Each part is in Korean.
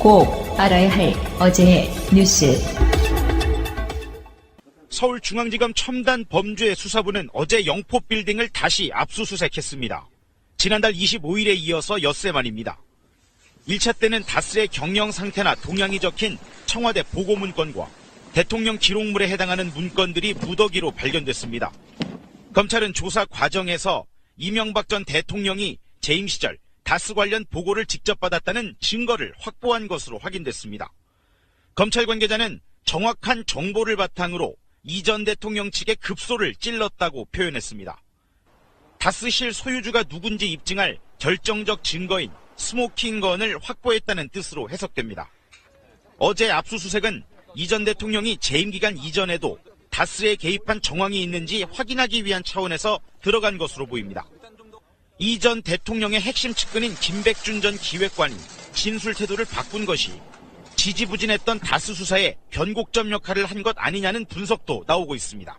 꼭 알아야 할 어제의 뉴스. 서울중앙지검 첨단 범죄 수사부는 어제 영포 빌딩을 다시 압수수색했습니다. 지난달 25일에 이어서 엿새 말입니다. 1차 때는 다스의 경영 상태나 동향이 적힌 청와대 보고 문건과 대통령 기록물에 해당하는 문건들이 무더기로 발견됐습니다. 검찰은 조사 과정에서 이명박 전 대통령이 재임 시절 다스 관련 보고를 직접 받았다는 증거를 확보한 것으로 확인됐습니다. 검찰 관계자는 정확한 정보를 바탕으로 이 전 대통령 측의 급소를 찔렀다고 표현했습니다. 다스실 소유주가 누군지 입증할 결정적 증거인 스모킹건을 확보했다는 뜻으로 해석됩니다. 어제 압수수색은 이 전 대통령이 재임 기간 이전에도 다스에 개입한 정황이 있는지 확인하기 위한 차원에서 들어간 것으로 보입니다. 이 전 대통령의 핵심 측근인 김백준 전 기획관이 진술 태도를 바꾼 것이 지지부진했던 다스 수사에 변곡점 역할을 한 것 아니냐는 분석도 나오고 있습니다.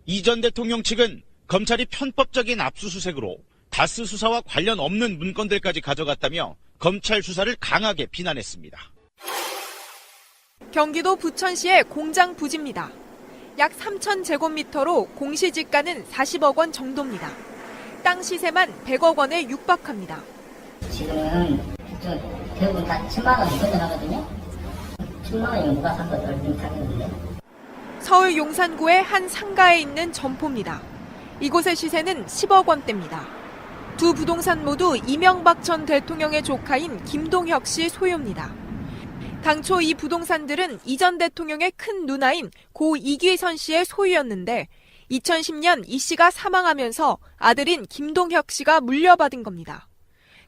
이 전 대통령 측은 검찰이 편법적인 압수수색으로 다스 수사와 관련 없는 문건들까지 가져갔다며 검찰 수사를 강하게 비난했습니다. 경기도 부천시의 공장 부지입니다. 약 3,000제곱미터로 공시지가는 40억 원 정도입니다. 땅 시세만 100억 원에 육박합니다. 지금은 대부분 다 1000만 원 건전하거든요. 1000만 원이면 누가 산 것도 얼른 타겠는데. 서울 용산구의 한 상가에 있는 점포입니다. 이곳의 시세는 10억 원대입니다. 두 부동산 모두 이명박 전 대통령의 조카인 김동혁 씨 소유입니다. 당초 이 부동산들은 이 전 대통령의 큰 누나인 고 이귀선 씨의 소유였는데 2010년 이 씨가 사망하면서 아들인 김동혁 씨가 물려받은 겁니다.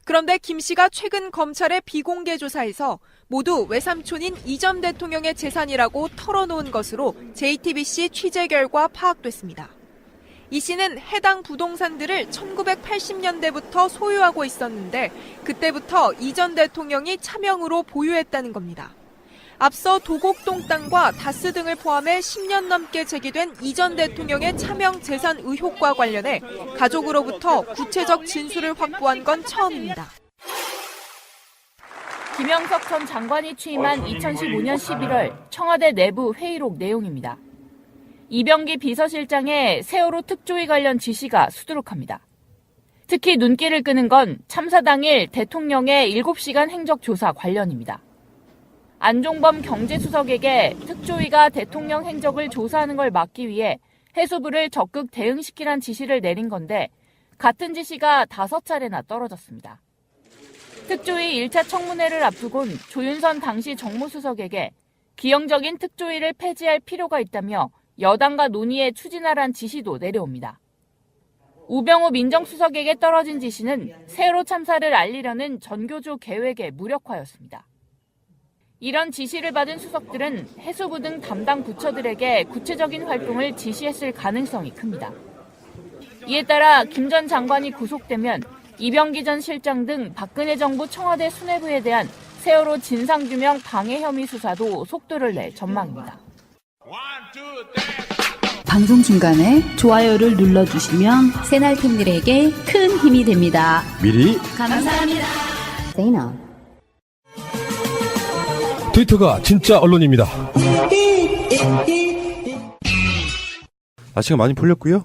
그런데 김 씨가 최근 검찰의 비공개 조사에서 모두 외삼촌인 이 전 대통령의 재산이라고 털어놓은 것으로 JTBC 취재 결과 파악됐습니다. 이 씨는 해당 부동산들을 1980년대부터 소유하고 있었는데 그때부터 이 전 대통령이 차명으로 보유했다는 겁니다. 앞서 도곡동 땅과 다스 등을 포함해 10년 넘게 제기된 이 전 대통령의 차명 재산 의혹과 관련해 가족으로부터 구체적 진술을 확보한 건 처음입니다. 김영석 전 장관이 취임한 2015년 11월 청와대 내부 회의록 내용입니다. 이병기 비서실장의 세월호 특조위 관련 지시가 수두룩합니다. 특히 눈길을 끄는 건 참사 당일 대통령의 7시간 행적조사 관련입니다. 안종범 경제수석에게 특조위가 대통령 행적을 조사하는 걸 막기 위해 해수부를 적극 대응시키란 지시를 내린 건데 같은 지시가 5차례나 떨어졌습니다. 특조위 1차 청문회를 앞두곤 조윤선 당시 정무수석에게 기형적인 특조위를 폐지할 필요가 있다며 여당과 논의에 추진하란 지시도 내려옵니다. 우병우 민정수석에게 떨어진 지시는 세월호 참사를 알리려는 전교조 계획의 무력화였습니다. 이런 지시를 받은 수석들은 해수부 등 담당 부처들에게 구체적인 활동을 지시했을 가능성이 큽니다. 이에 따라 김 전 장관이 구속되면 이병기 전 실장 등 박근혜 정부 청와대 수뇌부에 대한 세월호 진상규명 방해 혐의 수사도 속도를 낼 전망입니다. 방송 중간에 좋아요를 눌러주시면 새날팀들에게 큰 힘이 됩니다. 미리 감사합니다. 트위터가 진짜 언론입니다. 날씨가 많이 풀렸고요.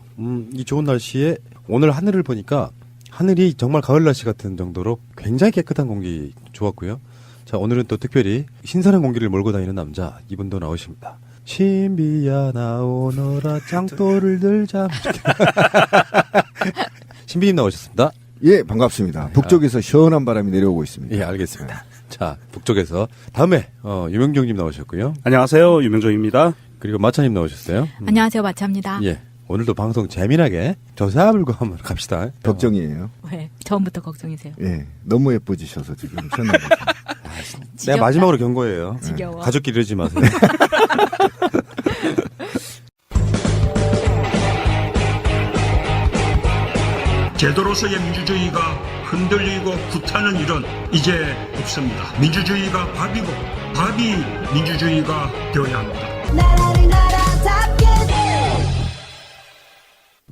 이 좋은 날씨에 오늘 하늘을 보니까 하늘이 정말 가을 날씨 같은 정도로 굉장히 깨끗한 공기 좋았고요. 자, 오늘은 또 특별히 신선한 공기를 몰고 다니는 남자 이분도 나오십니다. 신비야 나오너라 짱돌을 들자. 신비님 나오셨습니다. 예, 반갑습니다. 북쪽에서 시원한 바람이 내려오고 있습니다. 예, 알겠습니다. 자, 북쪽에서 다음에 유명종님 나오셨고요. 안녕하세요, 유명종입니다. 그리고 마차님 나오셨어요. 안녕하세요, 마차입니다. 예, 오늘도 방송 재미나게 조사불고 한번 갑시다. 걱정이에요. 왜? 처음부터 걱정이세요? 예, 너무 예뻐지셔서 지금 셨나요. 내가 마지막으로 경고예요. 지겨워. 가족끼리 이러지 마세요. 제도로서의 민주주의가 흔들리고 구타는 일은 이제 없습니다. 민주주의가 밥이고 밥이 민주주의가 되어야 합니다.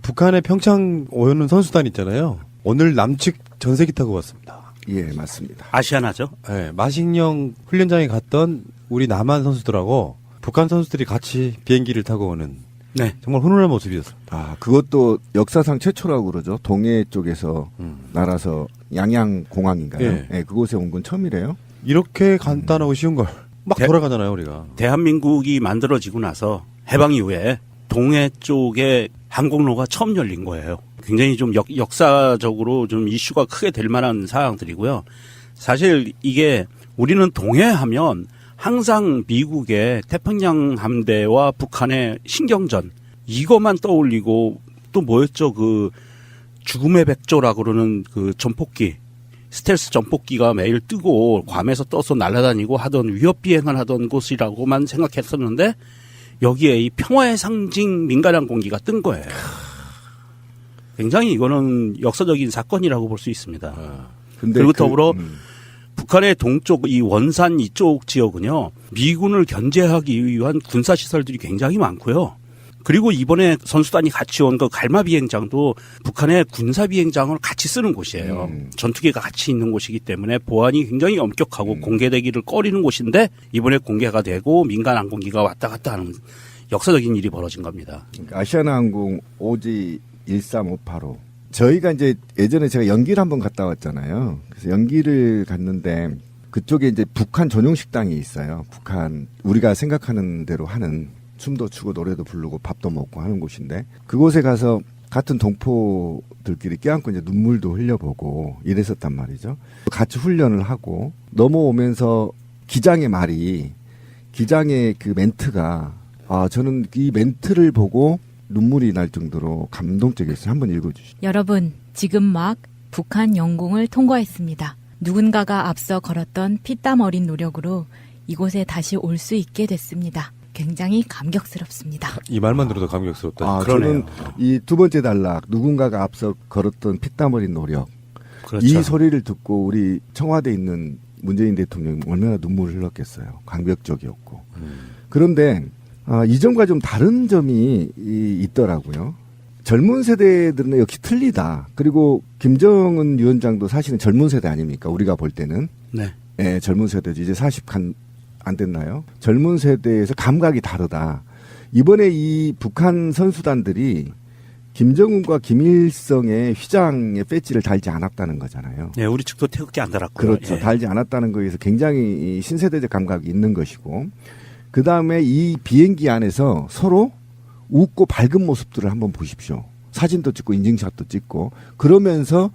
북한의 평창 오연훈 선수단 있잖아요. 오늘 남측 전세기 타고 왔습니다. 예, 맞습니다. 아시아나죠? 네, 마식령 훈련장에 갔던 우리 남한 선수들하고 북한 선수들이 같이 비행기를 타고 오는 네. 정말 훈훈한 모습이었어요. 그것도 역사상 최초라고 그러죠. 동해 쪽에서 날아서 양양공항인가요? 예. 예, 그곳에 온 건 처음이래요. 이렇게 간단하고 쉬운 걸 막 돌아가잖아요, 우리가. 대한민국이 만들어지고 나서 해방 이후에 동해 쪽에 항공로가 처음 열린 거예요. 굉장히 좀 역사적으로 좀 이슈가 크게 될 만한 사항들이고요. 사실 이게 우리는 동해하면 항상 미국의 태평양 함대와 북한의 신경전 이것만 떠올리고 또 뭐였죠? 그 죽음의 백조라고 그러는 그 전폭기 스텔스 전폭기가 매일 뜨고 괌에서 떠서 날아다니고 하던 위협 비행을 하던 곳이라고만 생각했었는데 여기에 이 평화의 상징 민간 항공기가 뜬 거예요. 굉장히 이거는 역사적인 사건이라고 볼 수 있습니다. 그리고 더불어 북한의 동쪽 이 원산 이쪽 지역은요. 미군을 견제하기 위한 군사시설들이 굉장히 많고요. 그리고 이번에 선수단이 같이 온 그 갈마 비행장도 북한의 군사 비행장을 같이 쓰는 곳이에요. 전투기가 같이 있는 곳이기 때문에 보안이 굉장히 엄격하고 공개되기를 꺼리는 곳인데 이번에 공개가 되고 민간 항공기가 왔다 갔다 하는 역사적인 일이 벌어진 겁니다. 그러니까 아시아나항공 OG 13585. 저희가 이제 예전에 제가 연기를 한번 갔다 왔잖아요. 그래서 연기를 갔는데 그쪽에 이제 북한 전용 식당이 있어요. 북한 우리가 생각하는 대로 하는 춤도 추고 노래도 부르고 밥도 먹고 하는 곳인데 그곳에 가서 같은 동포들끼리 껴안고 이제 눈물도 흘려보고 이랬었단 말이죠. 같이 훈련을 하고 넘어오면서 기장의 그 멘트가 저는 이 멘트를 보고 눈물이 날 정도로 감동적이었어요. 한번 읽어주시죠. 여러분, 지금 막 북한 영공을 통과했습니다. 누군가가 앞서 걸었던 피땀 어린 노력으로 이곳에 다시 올 수 있게 됐습니다. 굉장히 감격스럽습니다. 이 말만 들어도 감격스럽다. 저는 이 두 번째 단락 누군가가 앞서 걸었던 피땀 어린 노력. 그렇죠. 이 소리를 듣고 우리 청와대에 있는 문재인 대통령이 얼마나 눈물을 흘렸겠어요. 감격적이었고. 그런데 이전과 좀 다른 점이 있더라고요. 젊은 세대들은 역시 틀리다. 그리고 김정은 위원장도 사실은 젊은 세대 아닙니까? 우리가 볼 때는. 네. 네, 젊은 세대죠. 이제 40 안 됐나요? 젊은 세대에서 감각이 다르다. 이번에 이 북한 선수단들이 김정은과 김일성의 휘장의 배지를 달지 않았다는 거잖아요. 네, 우리 측도 태극기 안 달았고요. 그렇죠. 예. 달지 않았다는 거에서 굉장히 신세대적 감각이 있는 것이고 그 다음에 이 비행기 안에서 서로 웃고 밝은 모습들을 한번 보십시오. 사진도 찍고 인증샷도 찍고 그러면서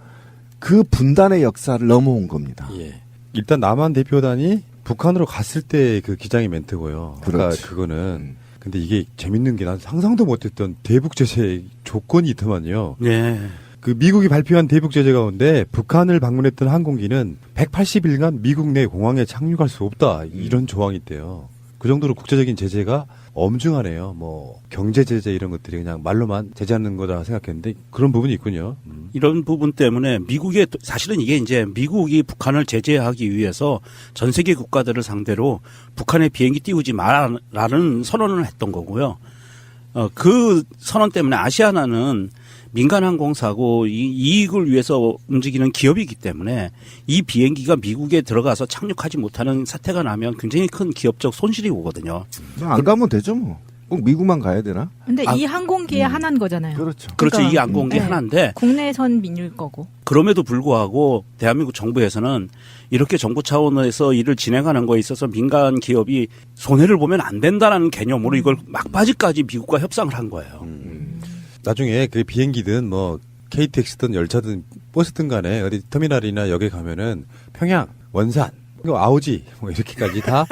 그 분단의 역사를 넘어온 겁니다. 예. 일단 남한 대표단이 북한으로 갔을 때 그 기장의 멘트고요. 그렇지. 그거는 근데 이게 재밌는 게 난 상상도 못했던 대북 제재 조건이 있더만요. 네. 그 미국이 발표한 대북 제재 가운데 북한을 방문했던 항공기는 180일간 미국 내 공항에 착륙할 수 없다 이런 조항이 있대요. 그 정도로 국제적인 제재가 엄중하네요. 뭐 경제 제재 이런 것들이 그냥 말로만 제재하는 거다 생각했는데 그런 부분이 있군요. 이런 부분 때문에 미국의 사실은 이게 이제 미국이 북한을 제재하기 위해서 전 세계 국가들을 상대로 북한의 비행기 띄우지 마라는 선언을 했던 거고요. 그 선언 때문에 아시아나는 민간 항공사고 이익을 위해서 움직이는 기업이기 때문에 이 비행기가 미국에 들어가서 착륙하지 못하는 사태가 나면 굉장히 큰 기업적 손실이 오거든요. 안 가면 되죠 뭐. 꼭 미국만 가야 되나? 근데 이 항공기의 하나인 거잖아요. 그렇죠. 그렇죠. 이 항공기 하나인데 국내선 민유일 거고. 그럼에도 불구하고 대한민국 정부에서는 이렇게 정부 차원에서 일을 진행하는 거에 있어서 민간 기업이 손해를 보면 안 된다는 개념으로 이걸 막바지까지 미국과 협상을 한 거예요. 나중에 그 비행기든 뭐 KTX든 열차든 버스든 간에 어디 터미널이나 역에 가면은 평양, 원산, 아오지 뭐 이렇게까지 다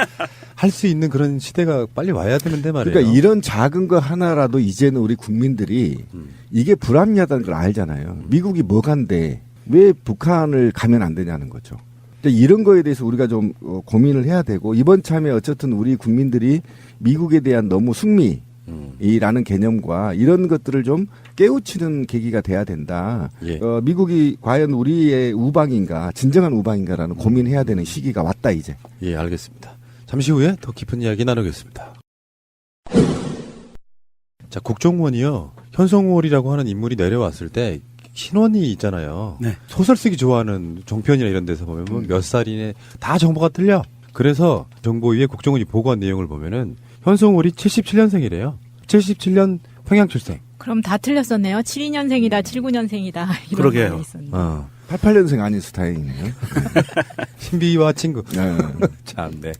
할 수 있는 그런 시대가 빨리 와야 되는데 말이에요. 그러니까 이런 작은 거 하나라도 이제는 우리 국민들이 이게 불합리하다는 걸 알잖아요. 미국이 뭐 간대 왜 북한을 가면 안 되냐는 거죠. 이런 거에 대해서 우리가 좀 고민을 해야 되고 이번 참에 어쨌든 우리 국민들이 미국에 대한 너무 승리라는 개념과 이런 것들을 좀 깨우치는 계기가 돼야 된다. 예. 미국이 과연 우리의 우방인가 진정한 우방인가라는 고민해야 되는 시기가 왔다 이제. 예, 알겠습니다. 잠시 후에 더 깊은 이야기 나누겠습니다. 자, 국정원이요. 현성월이라고 하는 인물이 내려왔을 때 신원이 있잖아요. 네. 소설 쓰기 좋아하는 종편이나 이런 데서 보면 몇 살이네 다 정보가 틀려. 그래서 정보위에 국정원이 보고한 내용을 보면은 현송월이 77년생이래요. 77년 평양 출생. 그럼 다 틀렸었네요. 72년생이다, 79년생이다. 이런 그러게요. 말이 있었네요. 88년생 아닌 스타일이네요. 신비와 친구. 네. 참, 네.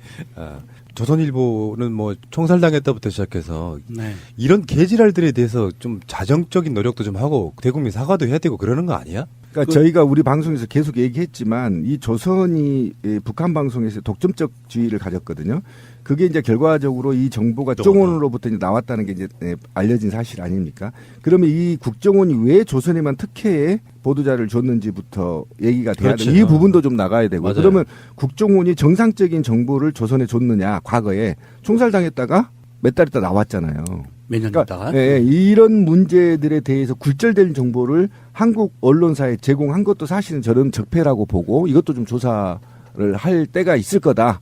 조선일보는 뭐 총살당했다부터 시작해서 네. 이런 개지랄들에 대해서 좀 자정적인 노력도 좀 하고 대국민 사과도 해야 되고 그러는 거 아니야? 그러니까 저희가 우리 방송에서 계속 얘기했지만 이 조선이 북한 방송에서 독점적주의를 가졌거든요. 그게 이제 결과적으로 이 정보가 국정원으로부터 이제 나왔다는 게 이제 알려진 사실 아닙니까? 그러면 이 국정원이 왜 조선에만 특혜의 보도자를 줬는지부터 얘기가 돼야 그렇죠. 되고 이 부분도 좀 나가야 되고 맞아요. 그러면 국정원이 정상적인 정보를 조선에 줬느냐 과거에 총살당했다가 몇 달 있다 나왔잖아요. 몇 년 있다가. 예, 이런 문제들에 대해서 굴절된 정보를 한국 언론사에 제공한 것도 사실은 저는 적폐라고 보고 이것도 좀 조사를 할 때가 있을 거다.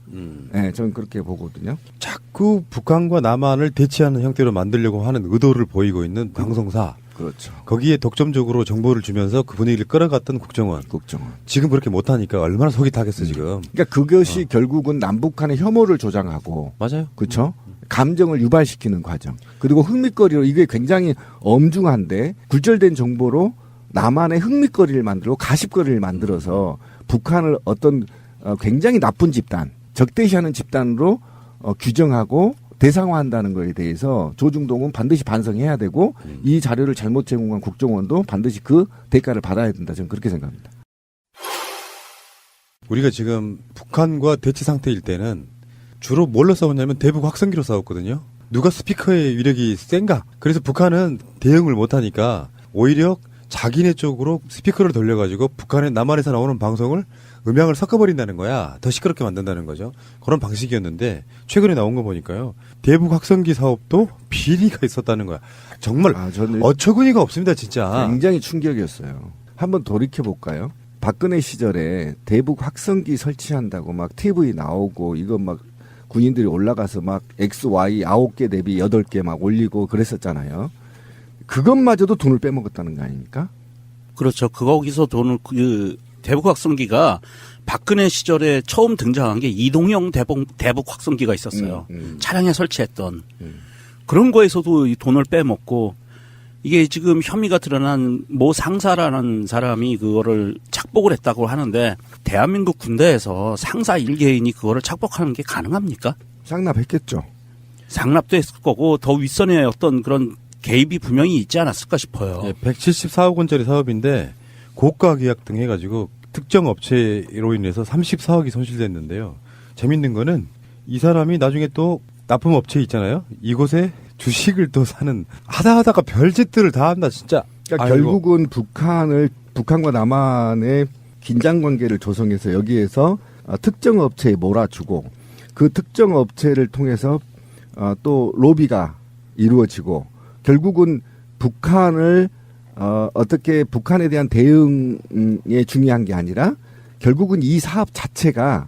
예, 저는 그렇게 보거든요. 자꾸 북한과 남한을 대치하는 형태로 만들려고 하는 의도를 보이고 있는 방송사. 그렇죠. 거기에 독점적으로 정보를 주면서 그 분위기를 끌어갔던 국정원. 지금 그렇게 못하니까 얼마나 속이 타겠어 지금. 그러니까 그것이 결국은 남북한의 혐오를 조장하고. 맞아요. 그렇죠. 감정을 유발시키는 과정. 그리고 흥미거리로 이게 굉장히 엄중한데 굴절된 정보로 남한의 흥미거리를 만들고 가십거리를 만들어서 북한을 어떤 굉장히 나쁜 집단, 적대시하는 집단으로 규정하고 대상화한다는 것에 대해서 조중동은 반드시 반성해야 되고 이 자료를 잘못 제공한 국정원도 반드시 그 대가를 받아야 된다. 저는 그렇게 생각합니다. 우리가 지금 북한과 대치 상태일 때는 주로 뭘로 싸웠냐면 대북 확성기로 싸웠거든요. 누가 스피커의 위력이 센가? 그래서 북한은 대응을 못하니까 오히려 자기네 쪽으로 스피커를 돌려가지고 북한의 남한에서 나오는 방송을 음향을 섞어버린다는 거야. 더 시끄럽게 만든다는 거죠. 그런 방식이었는데 최근에 나온 거 보니까요. 대북 확성기 사업도 비리가 있었다는 거야. 정말 어처구니가 없습니다. 진짜. 굉장히 충격이었어요. 한번 돌이켜볼까요? 박근혜 시절에 대북 확성기 설치한다고 막 TV 나오고 이거 막 군인들이 올라가서 막 XY 9개 대비 8개 막 올리고 그랬었잖아요. 그것마저도 돈을 빼먹었다는 거 아닙니까? 그렇죠. 거기서 돈을 대북 확성기가 박근혜 시절에 처음 등장한 게 이동형 대북 확성기가 있었어요. 차량에 설치했던. 그런 거에서도 이 돈을 빼먹고 이게 지금 혐의가 드러난 모 상사라는 사람이 그거를 착복을 했다고 하는데 대한민국 군대에서 상사 1개인이 그거를 착복하는 게 가능합니까? 상납했겠죠. 상납도 했을 거고 더 윗선에 어떤 그런 개입이 분명히 있지 않았을까 싶어요. 네, 174억 원짜리 사업인데 고가 계약 등 해가지고 특정 업체로 인해서 34억이 손실됐는데요. 재밌는 거는 이 사람이 나중에 또 납품 업체 있잖아요. 이곳에 주식을 또 사는 하다가 별짓들을 다 한다 진짜. 그러니까 결국은 북한과 남한의 긴장 관계를 조성해서 여기에서 특정 업체에 몰아주고 그 특정 업체를 통해서 또 로비가 이루어지고 결국은 북한을 어떻게 북한에 대한 대응에 중요한 게 아니라 결국은 이 사업 자체가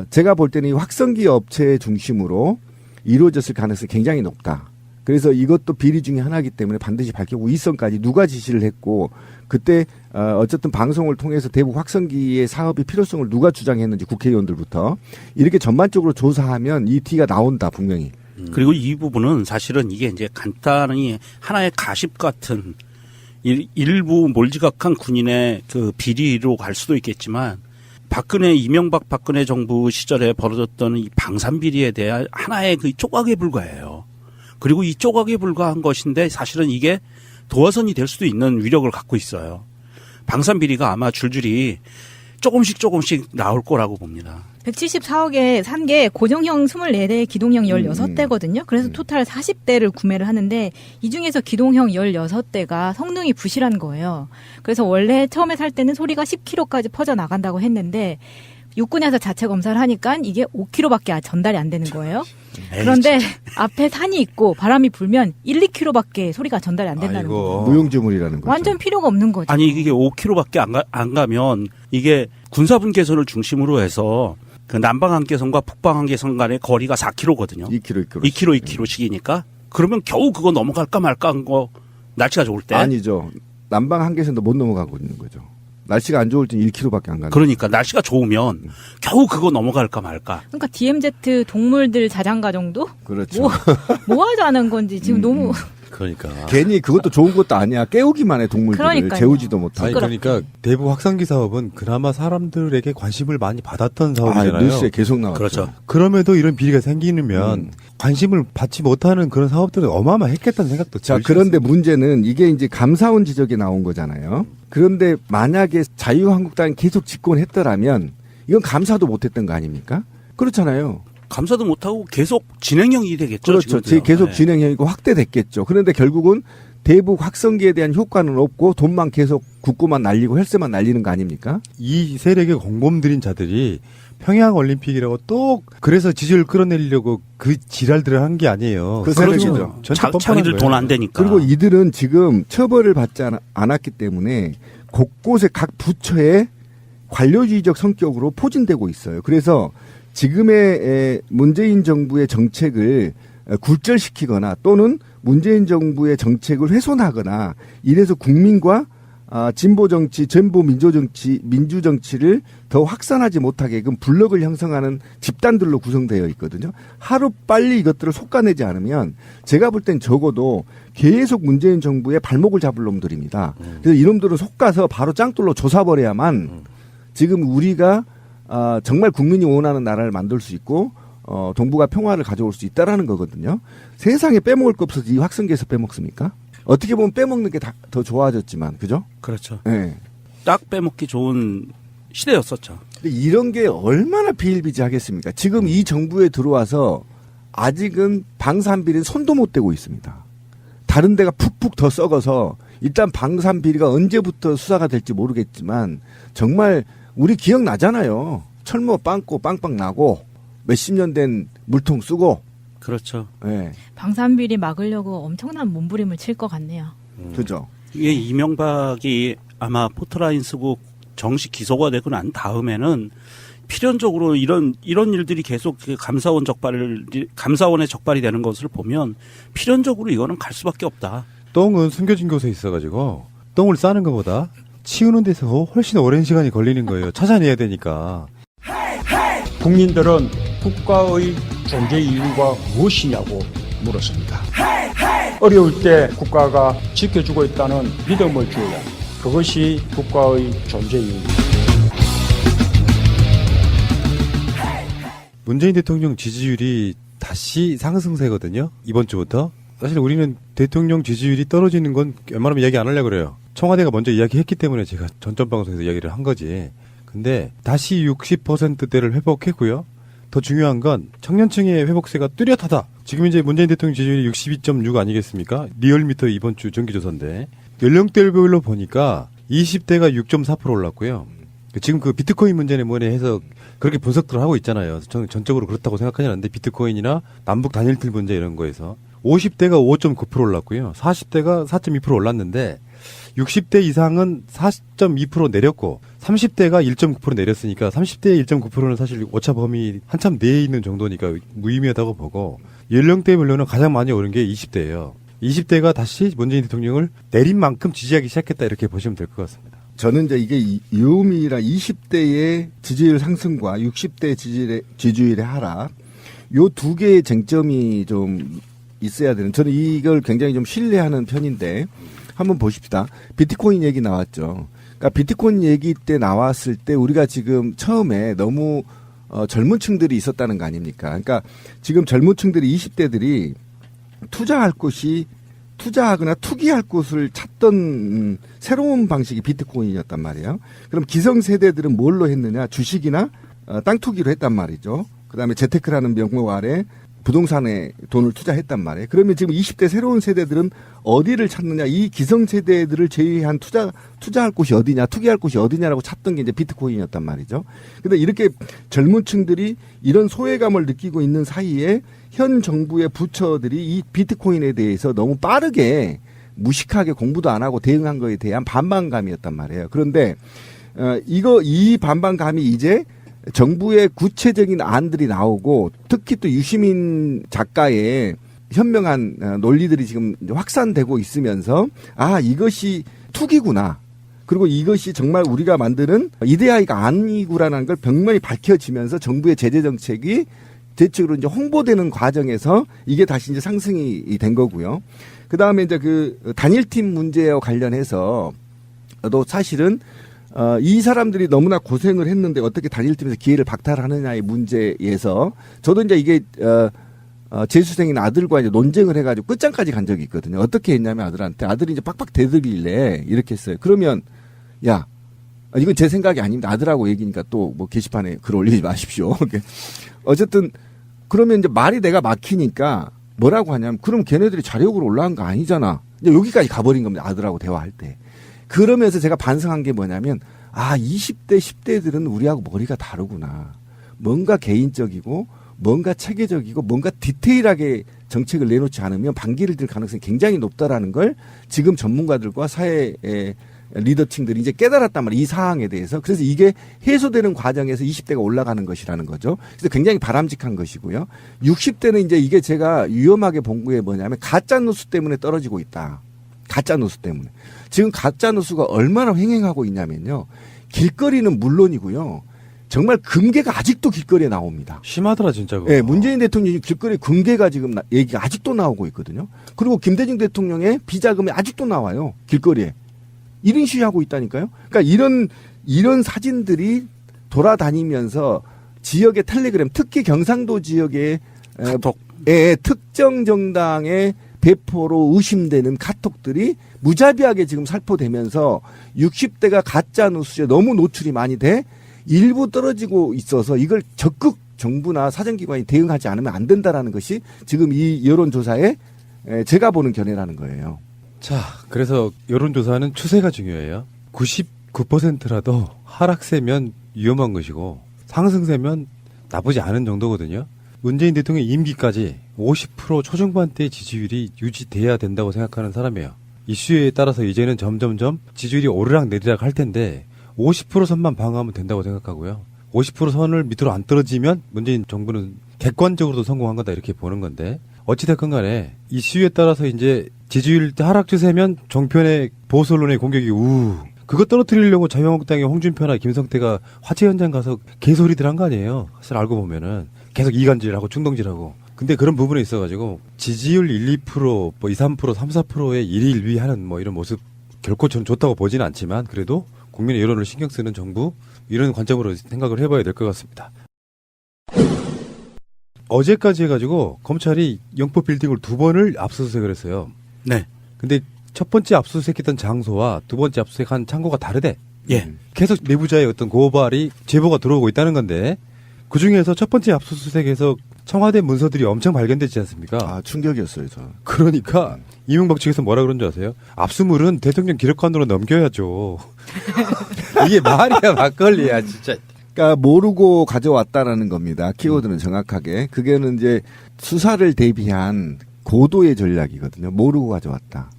제가 볼 때는 이 확성기 업체 중심으로 이루어졌을 가능성이 굉장히 높다. 그래서 이것도 비리 중에 하나이기 때문에 반드시 밝히고 이선까지 누가 지시를 했고 그때 어쨌든 방송을 통해서 대북 확성기의 사업의 필요성을 누가 주장했는지 국회의원들부터 이렇게 전반적으로 조사하면 이 티가 나온다 분명히. 그리고 이 부분은 사실은 이게 이제 간단히 하나의 가십 같은 일부 몰지각한 군인의 그 비리로 갈 수도 있겠지만 이명박 박근혜 정부 시절에 벌어졌던 이 방산 비리에 대한 하나의 그 조각에 불과해요. 그리고 이 조각에 불과한 것인데 사실은 이게 도화선이 될 수도 있는 위력을 갖고 있어요. 방산 비리가 아마 줄줄이 조금씩 나올 거라고 봅니다. 174억에 산 게 고정형 24대, 기동형 16대거든요. 그래서 토탈 40대를 구매를 하는데 이 중에서 기동형 16대가 성능이 부실한 거예요. 그래서 원래 처음에 살 때는 소리가 10km까지 퍼져나간다고 했는데 육군에서 자체 검사를 하니까 이게 5km밖에 전달이 안 되는 거예요. 그런데 앞에 산이 있고 바람이 불면 1, 2km밖에 소리가 전달이 안 된다는 거예요. 무용지물이라는 거죠. 완전 필요가 없는 거죠. 아니 이게 5km밖에 안 가면 이게 군사분계선을 중심으로 해서 그 남방한계선과 북방한계선 간의 거리가 4km거든요. 2km씩이니까 그러면 겨우 그거 넘어갈까 말까 한 거 날씨가 좋을 때. 아니죠. 남방 한계선도 못 넘어가고 있는 거죠. 날씨가 안 좋을 땐 1km밖에 안 가는. 그러니까 날씨가 좋으면 겨우 그거 넘어갈까 말까. 그러니까 DMZ 동물들 자장가 정도? 그렇죠. 뭐 하자는 건지 지금 너무 그러니까 괜히 그것도 좋은 것도 아니야. 깨우기만 해 동물들을. 그러니까요. 재우지도 못하고. 아니 그러니까 대북 확산기 사업은 그나마 사람들에게 관심을 많이 받았던 사업이잖아요. 뉴스에 계속 나왔죠. 그렇죠. 그럼에도 이런 비리가 생기면 관심을 받지 못하는 그런 사업들은 어마어마했겠다는 생각도 자, 들 수 그런데 있습니다. 문제는 이게 이제 감사원 지적이 나온 거잖아요. 그런데 만약에 자유한국당이 계속 집권했더라면 이건 감사도 못했던 거 아닙니까? 그렇잖아요. 감사도 못하고 계속 진행형이 되겠죠. 그렇죠. 지금도요. 계속 네. 진행형이고 확대됐겠죠. 그런데 결국은 대북 확성기에 대한 효과는 없고 돈만 계속 국고만 날리고 헬스만 날리는 거 아닙니까? 이 세력의 공범들인 자들이 평양 올림픽이라고 또 그래서 지지율 끌어내리려고 그 지랄들을 한 게 아니에요. 그 세력이죠. 자기들 돈 안 되니까. 그리고 이들은 지금 처벌을 받지 않았기 때문에 곳곳에 각 부처에 관료주의적 성격으로 포진되고 있어요. 그래서 지금의 문재인 정부의 정책을 굴절시키거나 또는 문재인 정부의 정책을 훼손하거나 이래서 국민과 진보 정치, 진보 민주 정치를 더 확산하지 못하게끔 블록을 형성하는 집단들로 구성되어 있거든요. 하루 빨리 이것들을 솎아내지 않으면 제가 볼 땐 적어도 계속 문재인 정부의 발목을 잡을 놈들입니다. 그래서 이놈들은 솎아서 바로 짱돌로 조사버려야만 지금 우리가 정말 국민이 원하는 나라를 만들 수 있고 동북아 평화를 가져올 수 있다라는 거거든요. 세상에 빼먹을 거 없어서 이 확성기에서 빼먹습니까? 어떻게 보면 빼먹는 게 더 좋아졌지만, 그죠? 그렇죠. 네. 딱 빼먹기 좋은 시대였었죠. 근데 이런 게 얼마나 비일비재하겠습니까? 지금 이 정부에 들어와서 아직은 방산비리는 손도 못 대고 있습니다. 다른 데가 푹푹 더 썩어서 일단 방산비리가 언제부터 수사가 될지 모르겠지만 정말 우리 기억나잖아요. 철모 빵꾸 빵빵 나고 몇십 년 된 물통 쓰고. 그렇죠. 네. 방산비리 막으려고 엄청난 몸부림을 칠 것 같네요. 그죠. 이게 이명박이 아마 포트라인 쓰고 정식 기소가 되고 난 다음에는 필연적으로 이런 일들이 계속 감사원의 적발이 되는 것을 보면 필연적으로 이거는 갈 수밖에 없다. 똥은 숨겨진 곳에 있어가지고 똥을 싸는 것보다 치우는 데서 훨씬 오랜 시간이 걸리는 거예요. 찾아내야 되니까. 국민들은 국가의 존재 이유가 무엇이냐고 물었습니다. 어려울 때 국가가 지켜주고 있다는 믿음을 주어야 그것이 국가의 존재 이유입니다. 문재인 대통령 지지율이 다시 상승세거든요. 이번 주부터. 사실 우리는 대통령 지지율이 떨어지는 건 웬만하면 이야기 안 하려고 그래요. 청와대가 먼저 이야기했기 때문에 제가 전전 방송에서 이야기를 한 거지. 근데 다시 60%대를 회복했고요. 더 중요한 건 청년층의 회복세가 뚜렷하다. 지금 이제 문재인 대통령 지지율이 62.6 아니겠습니까? 리얼미터 이번 주 정기조사인데 연령대별로 보니까 20대가 6.4% 올랐고요. 지금 그 비트코인 문제는 뭐네 해서 그렇게 분석들을 하고 있잖아요. 저는 전적으로 그렇다고 생각하지 않는데 비트코인이나 남북 단일틀 문제 이런 거에서 50대가 5.9% 올랐고요. 40대가 4.2% 올랐는데 60대 이상은 4.2% 내렸고 30대가 1.9% 내렸으니까 30대의 1.9%는 사실 오차 범위 한참 내에 있는 정도니까 무의미하다고 보고 연령대별로는 가장 많이 오른 게 20대예요. 20대가 다시 문재인 대통령을 내린 만큼 지지하기 시작했다 이렇게 보시면 될 것 같습니다. 저는 이제 이게 유음이라 20대의 지지율 상승과 60대 지지율의 하락 요 두 개의 쟁점이 좀 있어야 되는 저는 이걸 굉장히 좀 신뢰하는 편인데 한번 보십시다. 비트코인 얘기 나왔죠. 그러니까 비트코인 얘기 때 나왔을 때 우리가 지금 처음에 너무 젊은 층들이 있었다는 거 아닙니까? 그러니까 지금 젊은 층들이 20대들이 투자할 곳이 투자하거나 투기할 곳을 찾던 새로운 방식이 비트코인이었단 말이에요. 그럼 기성세대들은 뭘로 했느냐? 주식이나 땅 투기로 했단 말이죠. 그다음에 재테크라는 명목 아래 부동산에 돈을 투자했단 말이에요. 그러면 지금 20대 새로운 세대들은 어디를 찾느냐? 이 기성세대들을 제외한 투자할 곳이 어디냐? 투기할 곳이 어디냐라고 찾던 게 이제 비트코인이었단 말이죠. 근데 이렇게 젊은 층들이 이런 소외감을 느끼고 있는 사이에 현 정부의 부처들이 이 비트코인에 대해서 너무 빠르게 무식하게 공부도 안 하고 대응한 거에 대한 반반감이었단 말이에요. 그런데 이 반반감이 이제 정부의 구체적인 안들이 나오고 특히 또 유시민 작가의 현명한 논리들이 지금 확산되고 있으면서 이것이 투기구나. 그리고 이것이 정말 우리가 만드는 이데아이가 아니구라는 걸 분명히 밝혀지면서 정부의 제재 정책이 대책으로 이제 홍보되는 과정에서 이게 다시 이제 상승이 된 거고요. 그 다음에 이제 그 단일팀 문제와 관련해서 또 사실은 이 사람들이 너무나 고생을 했는데 어떻게 단일팀에서 기회를 박탈하느냐의 문제에서 저도 이제 이게 재수생인 아들과 이제 논쟁을 해가지고 끝장까지 간 적이 있거든요. 어떻게 했냐면 아들이 이제 빡빡 대들길래 이렇게 했어요. 그러면 야, 이건 제 생각이 아닙니다. 아들하고 얘기니까 또 뭐 게시판에 글 올리지 마십시오. 어쨌든 그러면 이제 말이 내가 막히니까 뭐라고 하냐면 그럼 걔네들이 자력으로 올라간 거 아니잖아. 이제 여기까지 가버린 겁니다. 아들하고 대화할 때. 그러면서 제가 반성한 게 뭐냐면 20대, 10대들은 우리하고 머리가 다르구나. 뭔가 개인적이고 뭔가 체계적이고 뭔가 디테일하게 정책을 내놓지 않으면 반기를 들 가능성이 굉장히 높다라는 걸 지금 전문가들과 사회의 리더층들이 이제 깨달았단 말이에요. 이 사항에 대해서. 그래서 이게 해소되는 과정에서 20대가 올라가는 것이라는 거죠. 그래서 굉장히 바람직한 것이고요. 60대는 이제 이게 제가 위험하게 본 게 뭐냐면 가짜뉴스 때문에 떨어지고 있다. 가짜뉴스 때문에. 지금 가짜뉴스가 얼마나 횡행하고 있냐면요. 길거리는 물론이고요. 정말 금괴가 아직도 길거리에 나옵니다. 심하더라 진짜. 그거. 네, 문재인 대통령이 길거리 금괴가 지금 얘기가 아직도 나오고 있거든요. 그리고 김대중 대통령의 비자금이 아직도 나와요. 길거리에. 1인 시위하고 있다니까요. 그러니까 이런 사진들이 돌아다니면서 지역의 텔레그램, 특히 경상도 지역의 특정 정당의 배포로 의심되는 카톡들이 무자비하게 지금 살포되면서 60대가 가짜 뉴스에 너무 노출이 많이 돼 일부 떨어지고 있어서 이걸 적극 정부나 사정기관이 대응하지 않으면 안 된다라는 것이 지금 이 여론조사에 제가 보는 견해라는 거예요. 자, 그래서 여론조사는 추세가 중요해요. 99%라도 하락세면 위험한 것이고 상승세면 나쁘지 않은 정도거든요. 문재인 대통령 임기까지 50% 초중반대 지지율이 유지돼야 된다고 생각하는 사람이에요. 이슈에 따라서 이제는 점점점 지지율이 오르락 내리락 할 텐데 50% 선만 방어하면 된다고 생각하고요. 50% 선을 밑으로 안 떨어지면 문재인 정부는 객관적으로도 성공한 거다 이렇게 보는 건데 어찌됐건 간에 이슈에 따라서 이제 지지율 하락 추세면 정편의 보수 언론의 공격이 그거 떨어뜨리려고 자유한국당의 홍준표나 김성태가 화재 현장 가서 개소리들 한 거 아니에요. 사실 알고 보면은 계속 이간질하고 충동질하고. 근데 그런 부분에 있어가지고 지지율 1, 2%, 뭐 2, 3%, 3, 4%의 일일위하는 뭐 이런 모습 결코 저는 좋다고 보지는 않지만 그래도 국민의 여론을 신경 쓰는 정부 이런 관점으로 생각을 해봐야 될 것 같습니다. 어제까지 해가지고 검찰이 영포 빌딩을 2번을 압수수색을 했어요. 네. 근데 첫 번째 압수수색했던 장소와 두 번째 압수수색한 창고가 다르대. 예. 계속 내부자의 어떤 고발이 제보가 들어오고 있다는 건데 그 중에서 첫 번째 압수수색에서 청와대 문서들이 엄청 발견되지 않습니까? 충격이었어요, 저. 그러니까 이명박 측에서 뭐라 그런 줄 아세요? 압수물은 대통령 기록관으로 넘겨야죠. 이게 말이야 막걸리야 진짜. 그러니까 모르고 가져왔다라는 겁니다. 키워드는 정확하게. 그게는 이제 수사를 대비한 고도의 전략이거든요. 모르고 가져왔다.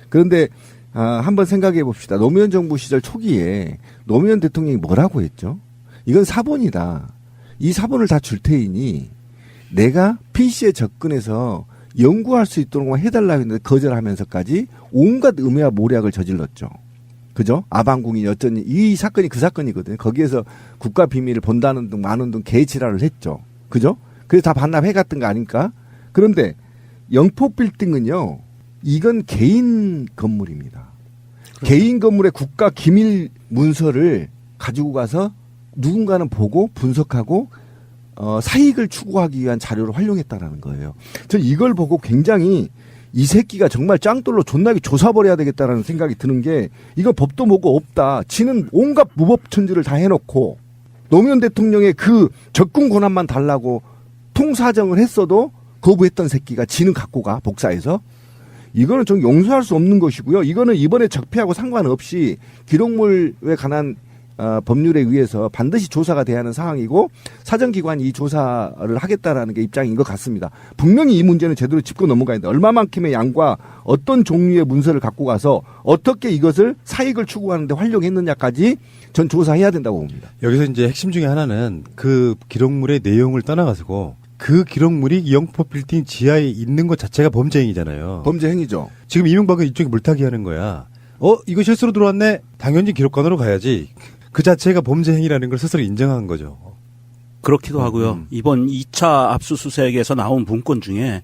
그런데 한번 생각해 봅시다. 노무현 정부 시절 초기에 노무현 대통령이 뭐라고 했죠? 이건 사본이다. 이 사본을 다 줄 테이니 내가 PC에 접근해서 연구할 수 있도록 해달라고 했는데 거절하면서까지 온갖 음해와 모략을 저질렀죠. 그죠? 아방궁이 어쩌니 이 사건이 그 사건이거든요. 거기에서 국가 비밀을 본다는 등 많은 등 개지랄을 했죠. 그죠? 그래서 다 반납해 갔던 거 아닙니까? 그런데 영포 빌딩은요. 이건 개인 건물입니다. 그렇죠. 개인 건물의 국가 기밀 문서를 가지고 가서 누군가는 보고 분석하고 사익을 추구하기 위한 자료를 활용했다라는 거예요. 저는 이걸 보고 굉장히 이 새끼가 정말 짱돌로 존나게 조사버려야 되겠다라는 생각이 드는 게 이거 법도 뭐고 없다. 지는 온갖 무법천지를 다 해놓고 노무현 대통령의 그 접근 권한만 달라고 통사정을 했어도 거부했던 새끼가 지는 갖고 가 복사해서 이거는 좀 용서할 수 없는 것이고요. 이거는 이번에 적폐하고 상관없이 기록물에 관한 법률에 의해서 반드시 조사가 돼야 하는 상황이고 사정기관이 이 조사를 하겠다라는 게 입장인 것 같습니다. 분명히 이 문제는 제대로 짚고 넘어가야 된다. 얼마만큼의 양과 어떤 종류의 문서를 갖고 가서 어떻게 이것을 사익을 추구하는 데 활용했느냐까지 전 조사해야 된다고 봅니다. 여기서 이제 핵심 중에 하나는 그 기록물의 내용을 떠나가지고 그 기록물이 영포 빌딩 지하에 있는 것 자체가 범죄 행위잖아요. 범죄 행위죠. 지금 이명박은 이쪽에 물타기 하는 거야. 이거 실수로 들어왔네. 당연히 기록관으로 가야지. 그 자체가 범죄 행위라는 걸 스스로 인정한 거죠. 그렇기도 하고요. 이번 2차 압수수색에서 나온 문건 중에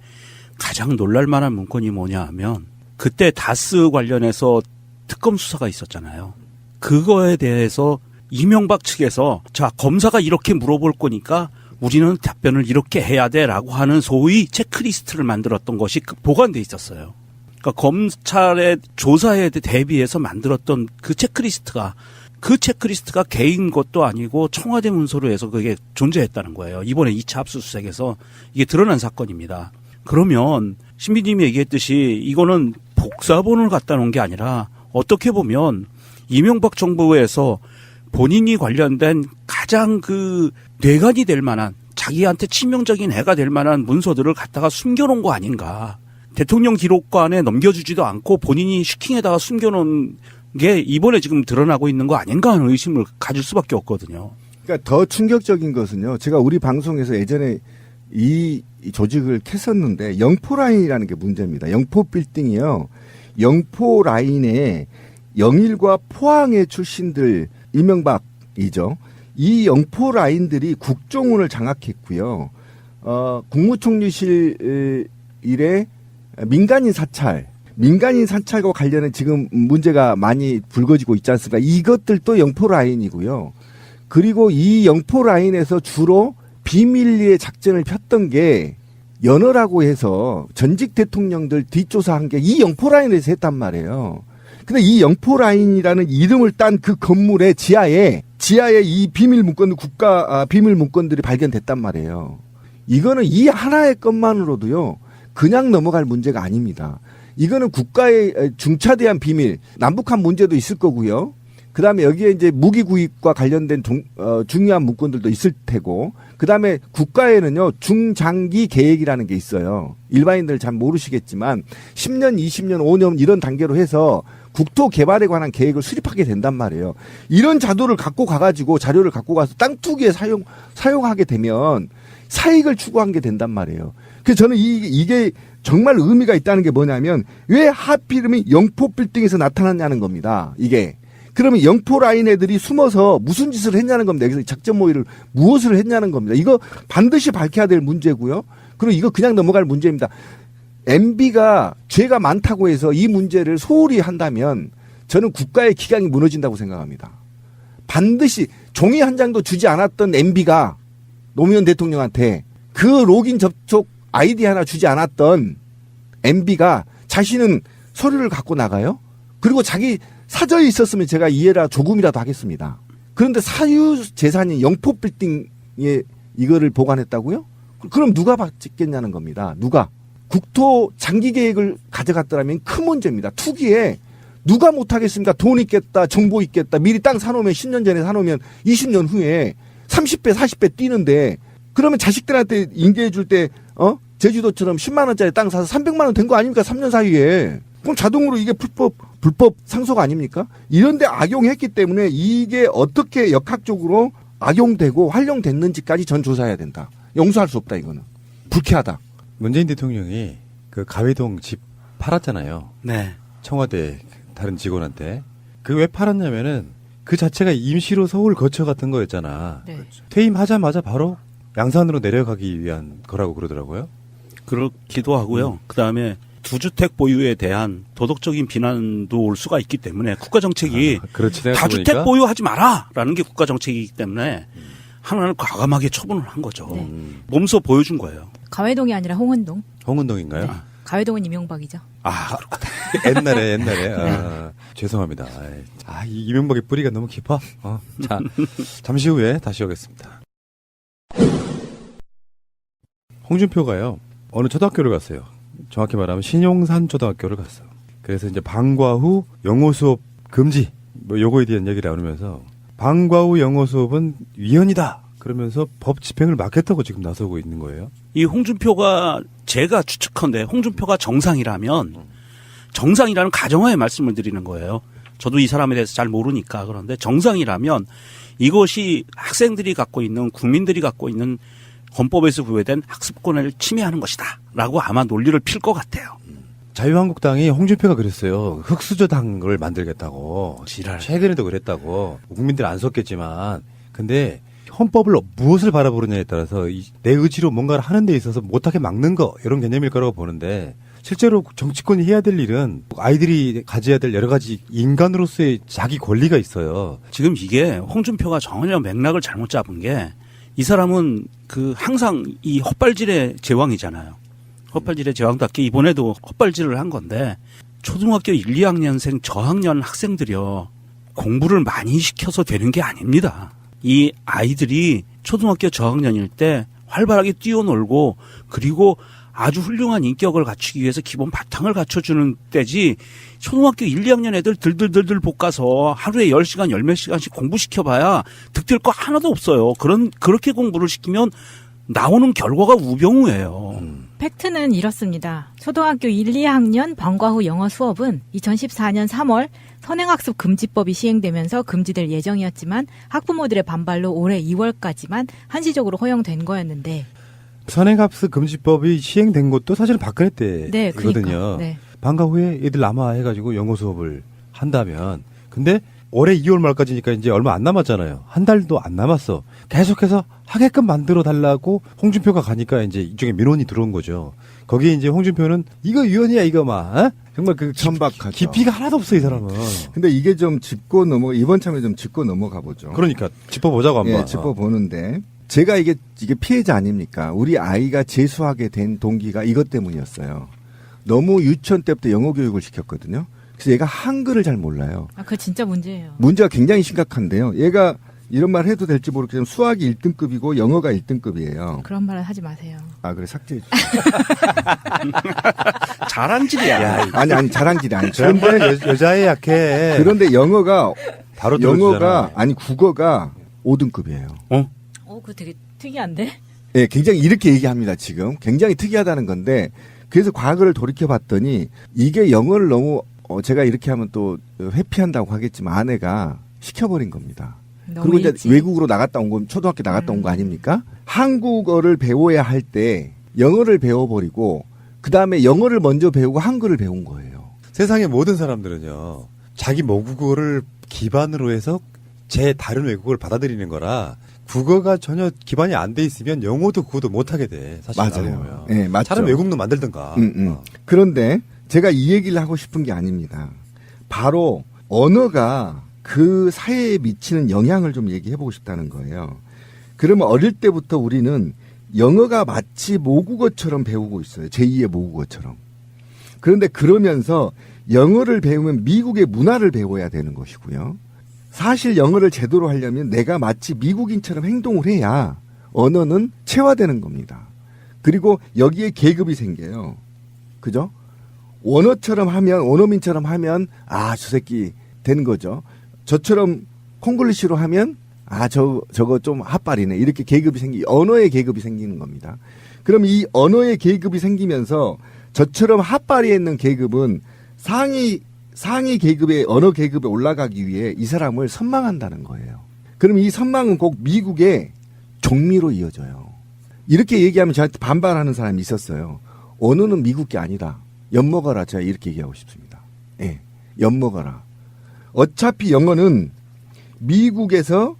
가장 놀랄만한 문건이 뭐냐 하면 그때 다스 관련해서 특검 수사가 있었잖아요. 그거에 대해서 이명박 측에서 자, 검사가 이렇게 물어볼 거니까 우리는 답변을 이렇게 해야 돼라고 하는 소위 체크리스트를 만들었던 것이 보관돼 있었어요. 그러니까 검찰의 조사에 대비해서 만들었던 그 체크리스트가 개인 것도 아니고 청와대 문서로 해서 그게 존재했다는 거예요. 이번에 2차 압수수색에서 이게 드러난 사건입니다. 그러면 신비님이 얘기했듯이 이거는 복사본을 갖다 놓은 게 아니라 어떻게 보면 이명박 정부에서 본인이 관련된 가장 그 뇌관이 될 만한 자기한테 치명적인 해가 될 만한 문서들을 갖다가 숨겨놓은 거 아닌가. 대통령 기록관에 넘겨주지도 않고 본인이 슈킹에다가 숨겨놓은 게 이번에 지금 드러나고 있는 거 아닌가 하는 의심을 가질 수밖에 없거든요. 그러니까 더 충격적인 것은요. 제가 우리 방송에서 예전에 이 조직을 캤었는데 영포라인이라는 게 문제입니다. 영포빌딩이요. 영포라인에 영일과 포항의 출신들 이명박이죠. 이 영포라인들이 국정원을 장악했고요. 국무총리실 일에 민간인 사찰과 관련해 지금 문제가 많이 불거지고 있지 않습니까? 이것들도 영포라인이고요. 그리고 이 영포라인에서 주로 비밀리에 작전을 폈던 게 연어라고 해서 전직 대통령들 뒷조사한 게 이 영포라인에서 했단 말이에요. 근데 이 영포라인이라는 이름을 딴 그 건물의 지하에 이 비밀 문건들, 비밀 문건들이 발견됐단 말이에요. 이거는 이 하나의 건만으로도요, 그냥 넘어갈 문제가 아닙니다. 이거는 국가의 중차대한 비밀, 남북한 문제도 있을 거고요. 그 다음에 여기에 이제 무기 구입과 관련된 중요한 문건들도 있을 테고, 그 다음에 국가에는요, 중장기 계획이라는 게 있어요. 일반인들 잘 모르시겠지만, 10년, 20년, 5년 이런 단계로 해서 국토 개발에 관한 계획을 수립하게 된단 말이에요. 이런 자료를 갖고 가서 땅 투기에 사용하게 되면 사익을 추구하게 된단 말이에요. 그래서 저는 이게 정말 의미가 있다는 게 뭐냐면, 왜 하필이면 영포 빌딩에서 나타났냐는 겁니다. 이게. 그러면 영포 라인 애들이 숨어서 무슨 짓을 했냐는 겁니다. 여기서 작전 모의를 무엇을 했냐는 겁니다. 이거 반드시 밝혀야 될 문제고요. 그리고 이거 그냥 넘어갈 문제입니다. MB가 죄가 많다고 해서 이 문제를 소홀히 한다면 저는 국가의 기강이 무너진다고 생각합니다. 반드시 종이 한 장도 주지 않았던 MB가 노무현 대통령한테 그 로긴 접촉 아이디 하나 주지 않았던 MB가 자신은 서류를 갖고 나가요? 그리고 자기 사저에 있었으면 제가 이해라 조금이라도 하겠습니다. 그런데 사유 재산인 영포 빌딩에 이거를 보관했다고요? 그럼 누가 받겠냐는 겁니다. 누가? 국토 장기 계획을 가져갔더라면 큰 문제입니다. 투기에 누가 못하겠습니까? 돈 있겠다, 정보 있겠다, 미리 땅 사놓으면 10년 전에 사놓으면 20년 후에 30배, 40배 뛰는데, 그러면 자식들한테 인계해 줄 때, 제주도처럼 10만원짜리 땅 사서 300만원 된 거 아닙니까? 3년 사이에. 그럼 자동으로 이게 불법 상소가 아닙니까? 이런데 악용했기 때문에 이게 어떻게 역학적으로 악용되고 활용됐는지까지 전 조사해야 된다. 용서할 수 없다, 이거는. 불쾌하다. 문재인 대통령이 그 가회동 집 팔았잖아요. 네. 청와대 다른 직원한테. 그 왜 팔았냐면은 그 자체가 임시로 서울 거처 같은 거였잖아. 네. 퇴임하자마자 바로 양산으로 내려가기 위한 거라고 그러더라고요. 그렇기도 하고요. 그다음에 두주택 보유에 대한 도덕적인 비난도 올 수가 있기 때문에 국가 정책이 다주택 보유하지 마라라는 게 국가 정책이기 때문에 하나를 과감하게 처분을 한 거죠. 네. 몸소 보여준 거예요. 가회동이 아니라 홍은동. 홍은동인가요? 네. 가회동은 이명박이죠. 아, 옛날에. 죄송합니다. 이 이명박의 뿌리가 너무 깊어. 자, 잠시 후에 다시 오겠습니다. 홍준표가요, 어느 초등학교를 갔어요. 정확히 말하면 신용산 초등학교를 갔어요. 그래서 이제 방과 후 영어 수업 금지, 요거에 대한 얘기를 나누면서 방과 후 영어 수업은 위헌이다. 그러면서 법 집행을 막겠다고 지금 나서고 있는 거예요. 이 홍준표가 제가 추측컨대 홍준표가 정상이라는 가정하에 말씀을 드리는 거예요. 저도 이 사람에 대해서 잘 모르니까. 그런데 정상이라면 이것이 학생들이 갖고 있는, 국민들이 갖고 있는 헌법에서 부여된 학습권을 침해하는 것이다 라고 아마 논리를 필 것 같아요. 자유한국당이 홍준표가 그랬어요. 흑수저당을 만들겠다고. 지랄. 최근에도 그랬다고. 국민들 안 속겠지만. 근데 헌법을 무엇을 바라보느냐에 따라서 내 의지로 뭔가를 하는 데 있어서 못하게 막는 거 이런 개념일 거라고 보는데 실제로 정치권이 해야 될 일은 아이들이 가져야 될 여러 가지 인간으로서의 자기 권리가 있어요. 지금 이게 홍준표가 전혀 맥락을 잘못 잡은 게 이 사람은 항상 이 헛발질의 제왕이잖아요. 헛발질의 제왕답게 이번에도 헛발질을 한 건데 초등학교 1, 2학년생 저학년 학생들이요. 공부를 많이 시켜서 되는 게 아닙니다. 이 아이들이 초등학교 저학년일 때 활발하게 뛰어놀고 그리고 아주 훌륭한 인격을 갖추기 위해서 기본 바탕을 갖춰주는 때지 초등학교 1, 2학년 애들 들들들들 볶아서 하루에 10시간, 10몇 시간씩 공부시켜봐야 득될 거 하나도 없어요. 그렇게 공부를 시키면 나오는 결과가 우병우예요. 팩트는 이렇습니다. 초등학교 1, 2학년 방과 후 영어 수업은 2014년 3월 선행학습 금지법이 시행되면서 금지될 예정이었지만 학부모들의 반발로 올해 2월까지만 한시적으로 허용된 거였는데 선행학습 금지법이 시행된 것도 사실은 박근혜 네, 때거든요. 그러니까, 네. 방과 후에 애들 남아해가지고 영어 수업을 한다면 근데 올해 2월 말까지니까 이제 얼마 안 남았잖아요. 한 달도 안 남았어. 계속해서 하게끔 만들어 달라고 홍준표가 가니까 이제 이쪽에 민원이 들어온 거죠. 거기에 이제 홍준표는 이거 위헌이야 이거 막 정말 천박하죠. 깊이가 하나도 없어 이 사람은. 근데 이게 좀 짚고 이번 참에 좀 짚고 넘어가 보죠. 그러니까 짚어보자고 한번. 예, 짚어보는데 제가 이게 피해자 아닙니까? 우리 아이가 재수하게 된 동기가 이것 때문이었어요. 너무 유치원 때부터 영어 교육을 시켰거든요. 그래서 얘가 한글을 잘 몰라요. 그거 진짜 문제예요. 문제가 굉장히 심각한데요. 얘가 이런 말 해도 될지 모르겠지만 수학이 1등급이고 영어가 1등급이에요. 그런 말은 하지 마세요. 아, 그래 삭제해 주세요. 자랑질이야. 아니 자랑질이 아니죠. 그런데 여자애 약해. 그런데 영어가 바로 영어가 아니 국어가 5등급이에요. 그거 되게 특이한데? 예, 굉장히 이렇게 얘기합니다, 지금. 굉장히 특이하다는 건데, 그래서 과거를 돌이켜봤더니, 이게 영어를 너무, 제가 이렇게 하면 또 회피한다고 하겠지만, 아내가 시켜버린 겁니다. 그리고 이제 일찍. 외국으로 나갔다 온 건, 초등학교 나갔다 온 거 아닙니까? 한국어를 배워야 할 때, 영어를 배워버리고, 그 다음에 영어를 먼저 배우고 한글을 배운 거예요. 세상의 모든 사람들은요, 자기 모국어를 기반으로 해서 제 다른 외국어를 받아들이는 거라, 국어가 전혀 기반이 안 돼 있으면 영어도 국어도 못하게 돼. 사실 맞아요. 예, 맞죠. 차라리 외국도 만들든가. 그런데 제가 이 얘기를 하고 싶은 게 아닙니다. 바로 언어가 그 사회에 미치는 영향을 좀 얘기해보고 싶다는 거예요. 그러면 어릴 때부터 우리는 영어가 마치 모국어처럼 배우고 있어요. 제2의 모국어처럼. 그런데 그러면서 영어를 배우면 미국의 문화를 배워야 되는 것이고요. 사실 영어를 제대로 하려면 내가 마치 미국인처럼 행동을 해야 언어는 체화되는 겁니다. 그리고 여기에 계급이 생겨요. 그죠? 원어처럼 하면, 원어민처럼 하면, 저 새끼 되는 거죠. 저처럼 콩글리시로 하면, 저거 좀 핫발이네. 이렇게 계급이 언어의 계급이 생기는 겁니다. 그럼 이 언어의 계급이 생기면서 저처럼 핫발이 있는 계급은 상위 계급의 언어 계급에 올라가기 위해 이 사람을 선망한다는 거예요. 그럼 이 선망은 꼭 미국의 종미로 이어져요. 이렇게 얘기하면 저한테 반발하는 사람이 있었어요. 언어는 미국 게 아니다. 엿먹어라. 제가 이렇게 얘기하고 싶습니다. 예, 엿먹어라. 어차피 영어는 미국에서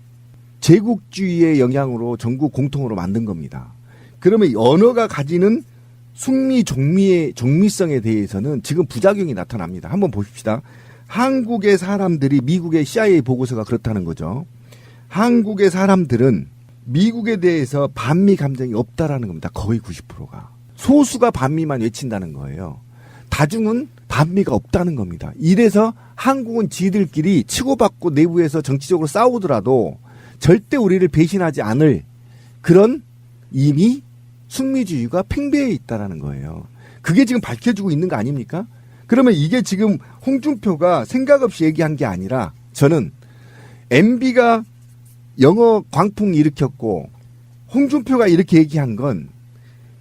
제국주의의 영향으로 전국 공통으로 만든 겁니다. 그러면 언어가 가지는 숙미, 종미성에 대해서는 지금 부작용이 나타납니다. 한번 보십시다. 한국의 사람들이 미국의 CIA 보고서가 그렇다는 거죠. 한국의 사람들은 미국에 대해서 반미 감정이 없다라는 겁니다. 거의 90%가. 소수가 반미만 외친다는 거예요. 다중은 반미가 없다는 겁니다. 이래서 한국은 지들끼리 치고받고 내부에서 정치적으로 싸우더라도 절대 우리를 배신하지 않을 그런 이미 숙미주의가 팽배해 있다라는 거예요. 그게 지금 밝혀지고 있는 거 아닙니까? 그러면 이게 지금 홍준표가 생각 없이 얘기한 게 아니라 저는 MB가 영어 광풍 일으켰고 홍준표가 이렇게 얘기한 건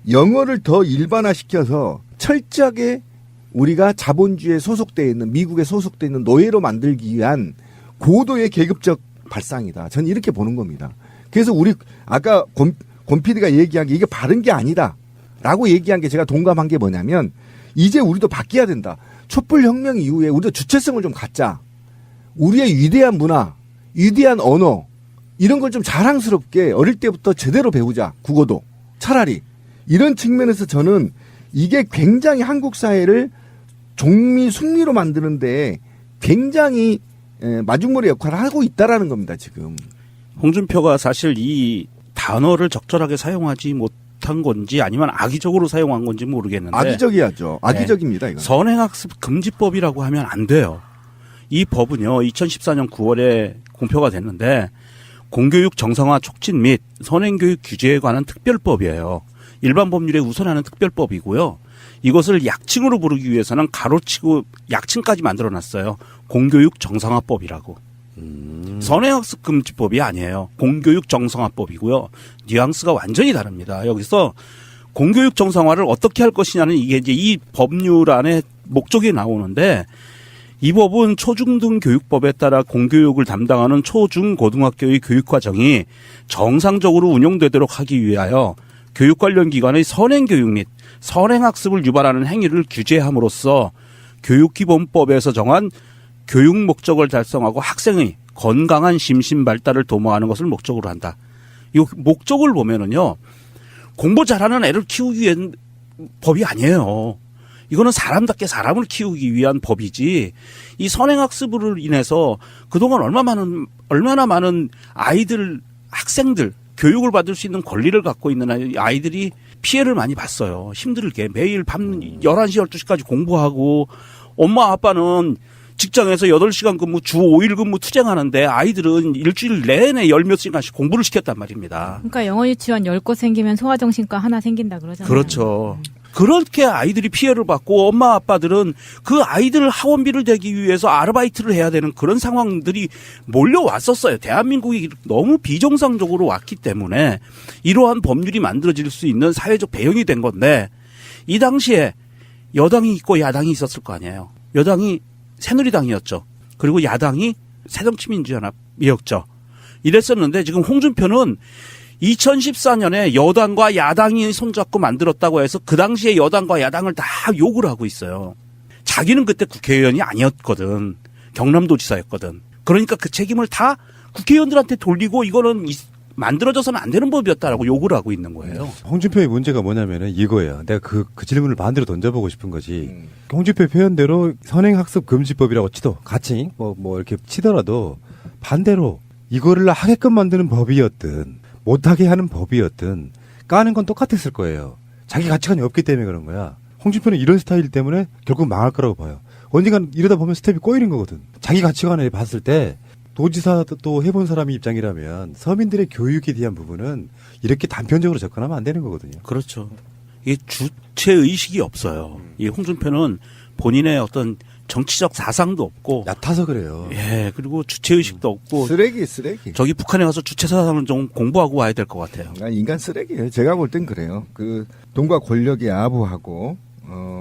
영어를 더 일반화시켜서 철저하게 우리가 자본주의에 소속되어 있는 미국에 소속되어 있는 노예로 만들기 위한 고도의 계급적 발상이다. 저는 이렇게 보는 겁니다. 그래서 우리 아까 권 PD가 얘기한 게 이게 바른 게 아니다 라고 얘기한 게 제가 동감한 게 뭐냐면 이제 우리도 바뀌어야 된다. 촛불혁명 이후에 우리도 주체성을 좀 갖자. 우리의 위대한 문화, 위대한 언어 이런 걸 좀 자랑스럽게 어릴 때부터 제대로 배우자. 국어도 차라리 이런 측면에서 저는 이게 굉장히 한국 사회를 종미 숙리로 만드는데 굉장히 마중물의 역할을 하고 있다라는 겁니다. 지금 홍준표가 사실 이 단어를 적절하게 사용하지 못한 건지 아니면 악의적으로 사용한 건지 모르겠는데 악의적이야죠. 악의적입니다. 이건. 선행학습 금지법이라고 하면 안 돼요. 이 법은요 2014년 9월에 공표가 됐는데 공교육 정상화 촉진 및 선행교육 규제에 관한 특별법이에요. 일반 법률에 우선하는 특별법이고요. 이것을 약칭으로 부르기 위해서는 가로치고 약칭까지 만들어놨어요. 공교육 정상화법이라고. 선행학습 금지법이 아니에요. 공교육 정상화법이고요. 뉘앙스가 완전히 다릅니다. 여기서 공교육 정상화를 어떻게 할 것이냐는 이게 이제 이 법률 안에 목적이 나오는데 이 법은 초중등 교육법에 따라 공교육을 담당하는 초중 고등학교의 교육과정이 정상적으로 운영되도록 하기 위하여 교육 관련 기관의 선행교육 및 선행학습을 유발하는 행위를 규제함으로써 교육기본법에서 정한 교육 목적을 달성하고 학생의 건강한 심신 발달을 도모하는 것을 목적으로 한다. 이 목적을 보면은요, 공부 잘하는 애를 키우기 위한 법이 아니에요. 이거는 사람답게 사람을 키우기 위한 법이지, 이 선행학습으로 인해서 그동안 얼마나 많은 아이들, 학생들, 교육을 받을 수 있는 권리를 갖고 있는 아이들이 피해를 많이 봤어요. 힘들게 매일 밤 11시, 12시까지 공부하고 엄마 아빠는 직장에서 8시간 근무, 주 5일 근무 투쟁하는데 아이들은 일주일 내내 10몇 시간씩 공부를 시켰단 말입니다. 그러니까 영어 유치원 10곳 생기면 소아정신과 하나 생긴다 그러잖아요. 그렇죠. 그렇게 아이들이 피해를 받고 엄마 아빠들은 그 아이들 학원비를 대기 위해서 아르바이트를 해야 되는 그런 상황들이 몰려왔었어요. 대한민국이 너무 비정상적으로 왔기 때문에 이러한 법률이 만들어질 수 있는 사회적 배경이 된 건데, 이 당시에 여당이 있고 야당이 있었을 거 아니에요. 여당이 새누리당이었죠. 그리고 야당이 새정치민주연합이었죠. 이랬었는데 지금 홍준표는 2014년에 여당과 야당이 손잡고 만들었다고 해서 그 당시에 여당과 야당을 다 욕을 하고 있어요. 자기는 그때 국회의원이 아니었거든. 경남도지사였거든. 그러니까 그 책임을 다 국회의원들한테 돌리고 이거는 만들어져서는 안 되는 법이었다라고 욕을 하고 있는 거예요. 홍준표의 문제가 뭐냐면은 이거예요. 내가 그 질문을 반대로 던져보고 싶은 거지. 홍준표 표현대로 선행학습 금지법이라고 치도 같이 뭐 이렇게 치더라도 반대로 이거를 하게끔 만드는 법이었든 못하게 하는 법이었든 까는 건 똑같았을 거예요. 자기 가치관이 없기 때문에 그런 거야. 홍준표는 이런 스타일 때문에 결국 망할 거라고 봐요. 언젠간 이러다 보면 스텝이 꼬이는 거거든. 자기 가치관을 봤을 때 도지사도 해본 사람의 입장이라면 서민들의 교육에 대한 부분은 이렇게 단편적으로 접근하면 안 되는 거거든요. 그렇죠. 이게 주체의식이 없어요. 이 홍준표는 본인의 어떤 정치적 사상도 없고 얕아서 그래요. 예, 그리고 주체의식도 없고 쓰레기. 저기 북한에 가서 주체 사상을 좀 공부하고 와야 될 것 같아요. 인간 쓰레기예요. 제가 볼 땐 그래요. 그 돈과 권력에 아부하고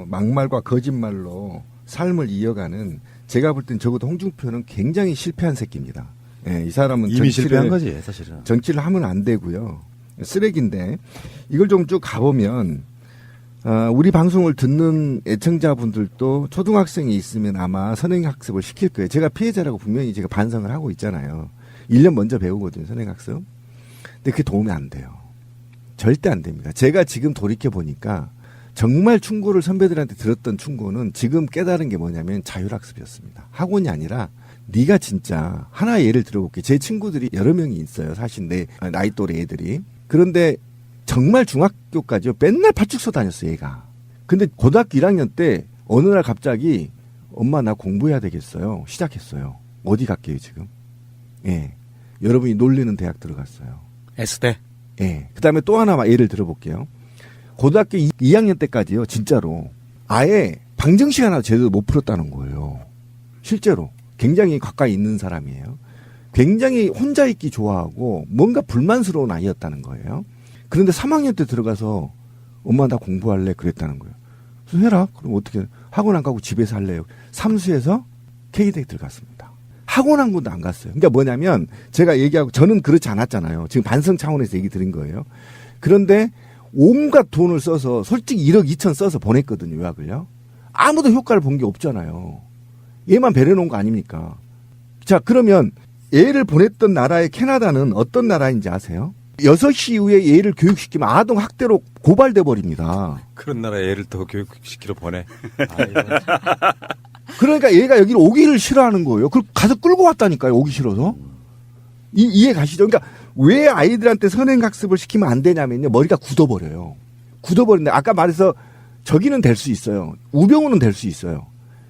막말과 거짓말로 삶을 이어가는, 제가 볼 땐 적어도 홍준표는 굉장히 실패한 새끼입니다. 예, 이 사람은 이미 실패한 거지, 사실은. 정치를 하면 안 되고요. 쓰레기인데 이걸 좀 쭉 가보면 우리 방송을 듣는 애청자분들도 초등학생이 있으면 아마 선행학습을 시킬 거예요. 제가 피해자라고 분명히 제가 반성을 하고 있잖아요. 1년 먼저 배우거든요, 선행학습. 근데 그게 도움이 안 돼요. 절대 안 됩니다. 제가 지금 돌이켜보니까 정말 충고를 선배들한테 들었던 충고는 지금 깨달은 게 뭐냐면 자율학습이었습니다. 학원이 아니라 네가 진짜 하나의 예를 들어볼게요. 제 친구들이 여러 명이 있어요. 사실 내 나이 또래 애들이. 그런데 정말 중학교까지요. 맨날 파출소 다녔어요, 얘가. 근데 고등학교 1학년 때 어느 날 갑자기 엄마 나 공부해야 되겠어요. 시작했어요. 어디 갈게요, 지금? 예. 여러분이 놀리는 대학 들어갔어요. S대. 예. 그 다음에 또 하나 예를 들어볼게요. 고등학교 2학년 때까지요, 진짜로. 아예 방정식 하나 제대로 못 풀었다는 거예요. 실제로. 굉장히 가까이 있는 사람이에요. 굉장히 혼자 있기 좋아하고 뭔가 불만스러운 아이였다는 거예요. 그런데 3학년 때 들어가서 엄마 나 공부할래 그랬다는 거예요. 그래서 해라. 그럼 어떻게 학원 안 가고 집에서 할래요. 삼수에서 K대에 들어갔습니다. 학원 한 군도 안 갔어요. 그러니까 뭐냐면 제가 얘기하고 저는 그렇지 않았잖아요. 지금 반성 차원에서 얘기 드린 거예요. 그런데 온갖 돈을 써서 솔직히 1억 2천 써서 보냈거든요. 유학을요. 아무도 효과를 본 게 없잖아요. 얘만 배려놓은 거 아닙니까? 자, 그러면 얘를 보냈던 나라의 캐나다는 어떤 나라인지 아세요? 6시 이후에 얘를 교육시키면 아동 학대로 고발돼 버립니다. 그런 나라에 애를 더 교육시키러 보내. 그러니까 얘가 여기를 오기를 싫어하는 거예요. 그걸 가서 끌고 왔다니까요. 오기 싫어서. 이해 가시죠? 그러니까 왜 아이들한테 선행학습을 시키면 안 되냐면요. 머리가 굳어버려요. 굳어버린다. 아까 말해서 저기는 될 수 있어요. 우병우는 될 수 있어요.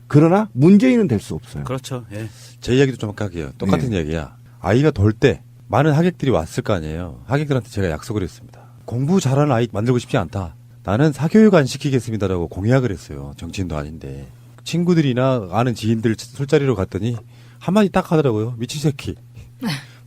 그러나 문재인은 될 수 없어요. 그렇죠. 예. 제 이야기도 좀 할게요. 똑같은 이야기야. 아이가 돌 때 많은 하객들이 왔을 거 아니에요. 하객들한테 제가 약속을 했습니다. 공부 잘하는 아이 만들고 싶지 않다. 나는 사교육 안 시키겠습니다라고 공약을 했어요. 정치인도 아닌데. 친구들이나 아는 지인들 술자리로 갔더니 한마디 딱 하더라고요. 미친 새끼.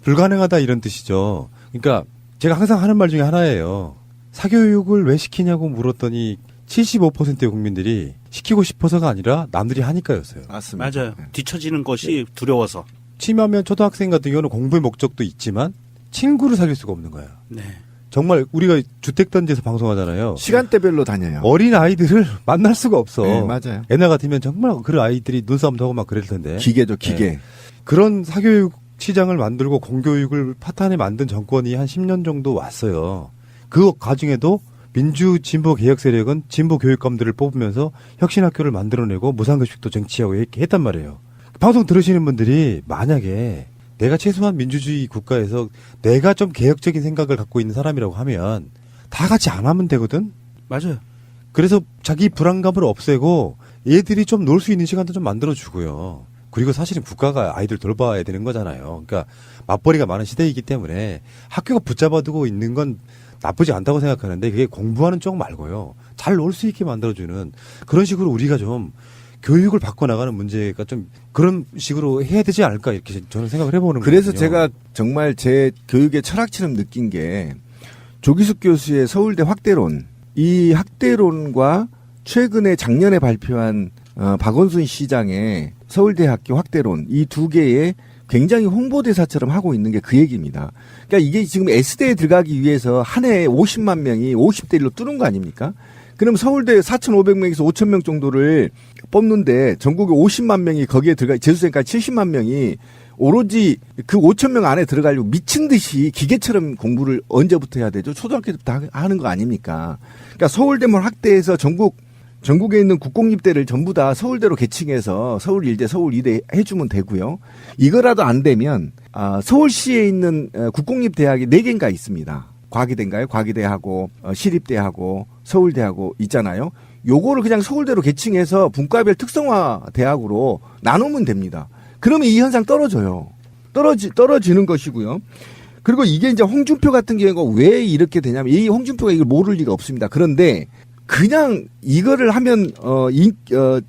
불가능하다 이런 뜻이죠. 그러니까 제가 항상 하는 말 중에 하나예요. 사교육을 왜 시키냐고 물었더니 75%의 국민들이 시키고 싶어서가 아니라 남들이 하니까였어요. 맞습니다. 맞아요. 뒤처지는 것이 두려워서. 치마면 초등학생 같은 경우는 공부의 목적도 있지만 친구를 사귈 수가 없는 거예요. 네. 정말 우리가 주택단지에서 방송하잖아요. 시간대별로 다녀요. 어린 아이들을 만날 수가 없어. 네, 맞아요. 옛날 같으면 정말 그 아이들이 눈싸움도 하고 막 그럴 텐데. 기계죠, 기계. 네. 그런 사교육 시장을 만들고 공교육을 파탄에 만든 정권이 한 10년 정도 왔어요. 그 과정에도 민주 진보 개혁 세력은 진보 교육감들을 뽑으면서 혁신학교를 만들어내고 무상급식도 쟁취하고 이렇게 했단 말이에요. 방송 들으시는 분들이 만약에 내가 최소한 민주주의 국가에서 내가 좀 개혁적인 생각을 갖고 있는 사람이라고 하면 다 같이 안 하면 되거든? 맞아요. 그래서 자기 불안감을 없애고 얘들이 좀 놀 수 있는 시간도 좀 만들어주고요. 그리고 사실은 국가가 아이들 돌봐야 되는 거잖아요. 그러니까 맞벌이가 많은 시대이기 때문에 학교가 붙잡아두고 있는 건 나쁘지 않다고 생각하는데 그게 공부하는 쪽 말고요. 잘 놀 수 있게 만들어주는 그런 식으로 우리가 좀 교육을 바꿔나가는 문제가 좀 그런 식으로 해야 되지 않을까 이렇게 저는 생각을 해보는 거예요. 그래서 제가 정말 제 교육의 철학처럼 느낀 게 조기숙 교수의 서울대 확대론, 이 확대론과 최근에 작년에 발표한 박원순 시장의 서울대학교 확대론, 이 두 개의 굉장히 홍보대사처럼 하고 있는 게 그 얘기입니다. 그러니까 이게 지금 S대에 들어가기 위해서 한 해에 50만 명이 50대 1로 뚫는 거 아닙니까? 그럼 서울대 4,500명에서 5,000명 정도를 뽑는데 전국에 50만 명이 거기에 들어가, 재수생까지 70만 명이 오로지 그 5,000명 안에 들어가려고 미친 듯이 기계처럼 공부를 언제부터 해야 되죠? 초등학교 때부터 하는 거 아닙니까? 그러니까 서울대만 확대해서 전국에 있는 국공립대를 전부 다 서울대로 개칭해서 서울일대, 서울이대 해주면 되고요. 이거라도 안 되면 서울시에 있는 국공립대학이 4개인가 있습니다. 과기대인가요? 과기대하고 시립대하고 서울대하고 있잖아요. 요거를 그냥 서울대로 개칭해서 분과별 특성화 대학으로 나누면 됩니다. 그러면 이 현상 떨어져요. 떨어지는 것이고요. 그리고 이게 이제 홍준표 같은 경우가 왜 이렇게 되냐면 이 홍준표가 이걸 모를 리가 없습니다. 그런데 그냥 이거를 하면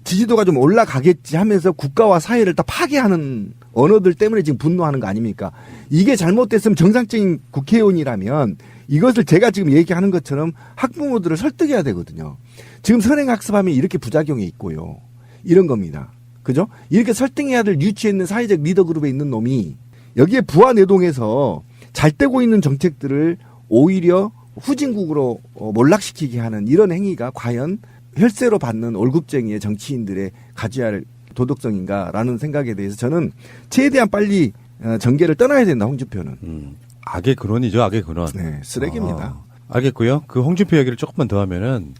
지지도가 좀 올라가겠지 하면서 국가와 사회를 다 파괴하는 언어들 때문에 지금 분노하는 거 아닙니까? 이게 잘못됐으면 정상적인 국회의원이라면 이것을 제가 지금 얘기하는 것처럼 학부모들을 설득해야 되거든요. 지금 선행학습하면 이렇게 부작용이 있고요. 이런 겁니다. 그죠? 이렇게 설득해야 될 유치에 있는 사회적 리더 그룹에 있는 놈이 여기에 부하내동해서 잘 되고 있는 정책들을 오히려 후진국으로 몰락시키게 하는 이런 행위가 과연 혈세로 받는 월급쟁이의 정치인들의 가져야 할 도덕성인가라는 생각에 대해서 저는 최대한 빨리 정계를 떠나야 된다, 홍준표는. 악의 근원이죠, 악의 근원. 네, 쓰레기입니다. 알겠고요. 그 홍준표 얘기를 조금만 더 하면은